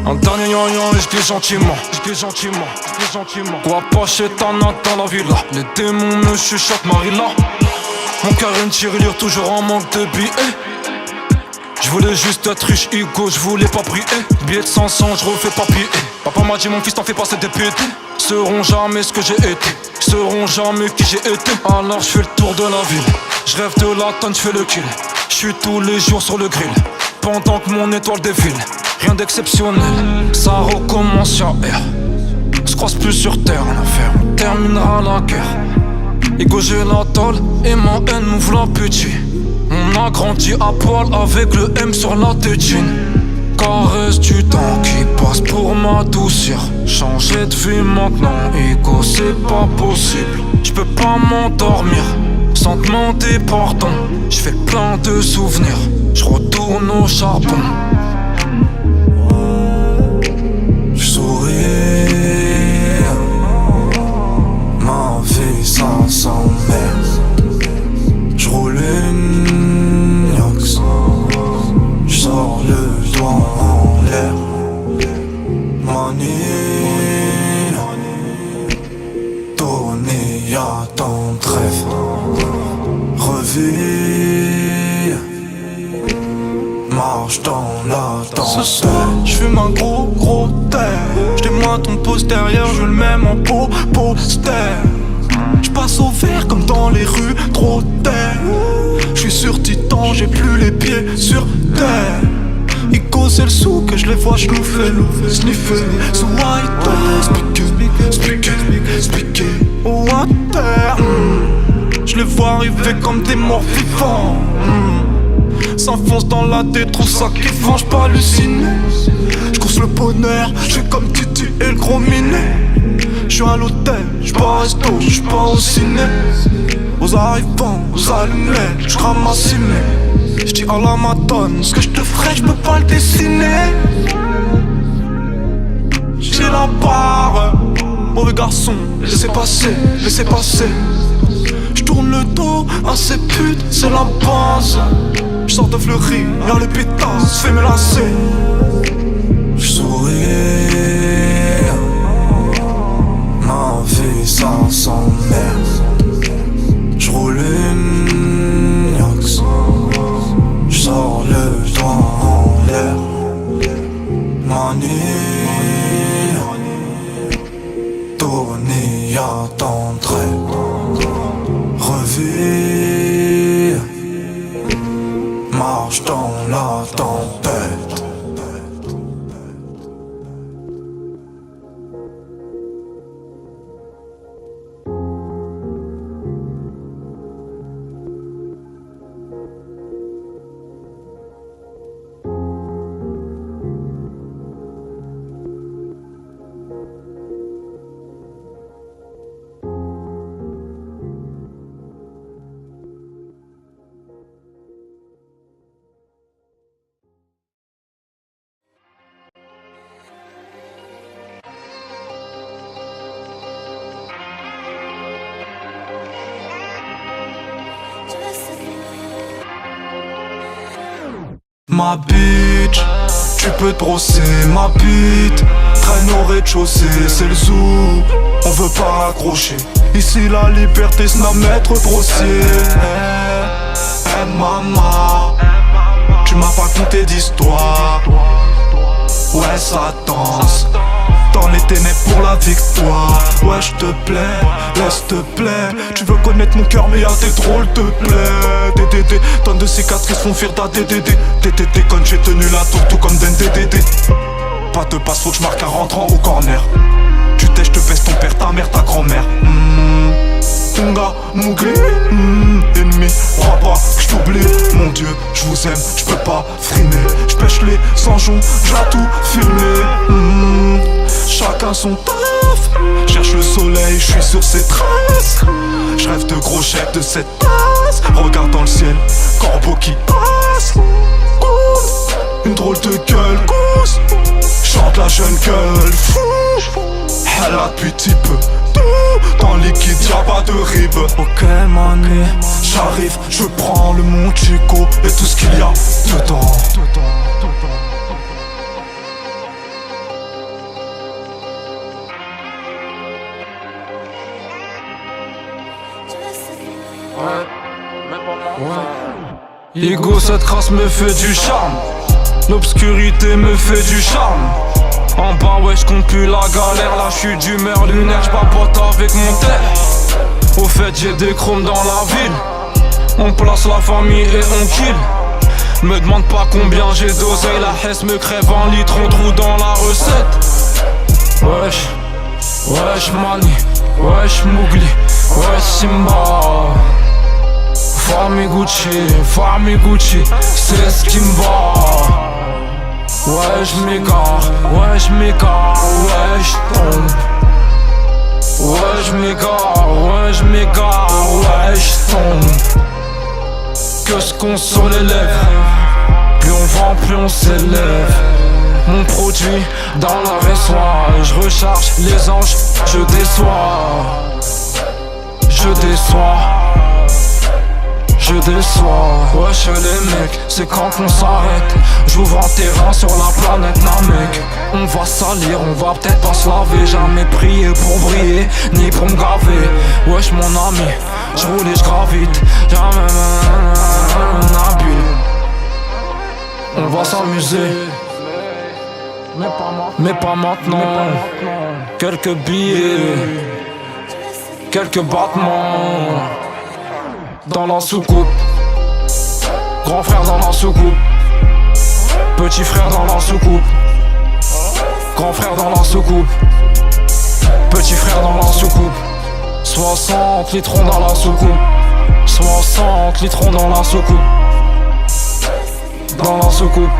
Un dernier gnan et j'glisse gentiment, Quoi pas chez Tana dans la villa. Les démons me chuchotent Marilla. Mon cœur est une tirelire, toujours en manque de billets. J'voulais juste être riche, ego, j'voulais pas briller. Billet de 500, j'refais papier. Papa m'a dit mon fils t'en fais pas, c'est des pétés. Seront jamais ce que j'ai été, seront jamais qui j'ai été. Alors j'fais le tour de la ville, j'rêve de la tonne, j'fais le kill. J'suis tous les jours sur le grill, pendant que mon étoile défile. Rien d'exceptionnel, ça recommence sur R. On se croise plus sur terre, l'affaire, on terminera la guerre. Ego j'ai la tôle et ma haine m'ouvre l'appétit. On a grandi à poil avec le M sur la tétine. Caresse du temps qui passe pour m'adoucir. Changer de vie maintenant, ego c'est pas possible. J'peux pas m'endormir sans demander pardon. J'fais plein de souvenirs, j'retourne au charbon. J'souris, ma vie ça s'emmerde. J'roule une Yox, j'sors le doigt en l'air. Manie, tourner y'a tant de rêves. Revis, marche dans la danse. J'fume un gros terre. J'témoins ton postérieur, je le mets en poster. J'passe au vert comme dans les rues, trop terre. J'suis sur Titan, j'ai plus les pieds sur terre. Ico c'est le sou que je les vois schnouffer, sniffer. So white, speaker, water. Je les vois arriver comme des morts vivants. S'enfonce dans la tête, trouve ça kiffant, j'peux halluciner. J'course le bonheur, j'fais comme Titi et le gros minet. J'suis à l'hôtel, j'pas au resto, j'pas au ciné. Aux arrivants, aux allumettes, j'ramasse ciné. J'dis à la madone, ce que j'te ferais, j'peux pas le dessiner. J'ai la barre, mauvais garçon, laissez passer, laissez passer. J'tourne le dos à ces putes, c'est la base. J'sors de Fleury, y'a les pétasses, fais me lasser. J'souris, ma vie ça s'emmerde. J'roule une Yox, j'sors le doigt en l'air. Manie, marche dans la tempête. Ma bitch, tu peux te brosser ma bite. Traîne au rez-de-chaussée, c'est le zoo. On veut pas accrocher. Ici la liberté, c'est ma maître grossier. Maman, tu m'as pas conté d'histoire. Ouais, ça danse dans les ténèbres pour la victoire. Ouais, je te plais, laisse te plaît. Tu veux connaître mon cœur, mais y'a des drôles te plaît. DDD, tonnes de cicatrices font fuir ta DDD. DDD, quand j'ai tenu la tour, tout comme d'un DDD. Pas de passe, faut que je marque un rentrant au corner. Tu t'es, je te baisse ton père, ta mère, ta grand-mère. Unga, Mougli, ennemi, crois pas que je t'oublie. Mon Dieu, je vous aime, je peux pas frimer. Je pêche les sanjons, j'ai tout filmé. Chacun son taf. Cherche le soleil, je suis sur ses traces. Je rêve de gros chèques de cette tasse. Regarde dans le ciel, corbeau qui passe. Une drôle de gueule, gousse. Chante la jeune gueule, fou. Elle a depuis petit peu tout dans le liquide, y'a pas de rib. Ok mané, j'arrive, je prends le Montico et tout ce qu'il y a dedans. Ego, cette race me fait du charme. L'obscurité me fait du charme. En bas ouais j'compte plus la galère. Là j'suis d'humeur lunaire, j'papote avec mon terre. Au fait j'ai des chromes dans la ville. On place la famille et on kill. Me demande pas combien j'ai d'oseille. La hesse me crève un litre, on trouve dans la recette. Wesh, wesh mani, wesh Mougli, wesh Simba. Famille Gucci, c'est ce qui me va. Ouais j'm'égare, ouais j'm'égare, ouais j'tombe. Ouais j'm'égare, ouais j'm'égare, ouais j'tombe. Que ce qu'on sur les lèvres. Plus on vend, plus on s'élève. Mon produit dans la résoie. Je recharge les anges, je déçois. Je déçois. Je déçois. Wesh les mecs, c'est quand qu'on s'arrête. J'ouvre un terrain sur la planète Namek. On va salir, on va peut-être pas se laver. Jamais prier pour briller, ni pour me graver. Wesh mon ami, j'roule et j'gravite. Jamais un abus. On va s'amuser, mais pas maintenant. Quelques billets, quelques battements dans la soucoupe. Grand frère dans la soucoupe. Petit frère dans la soucoupe. Grand frère dans la soucoupe. Petit frère dans la soucoupe. 60 litrons dans la soucoupe. 60 litrons dans la soucoupe. Dans la soucoupe.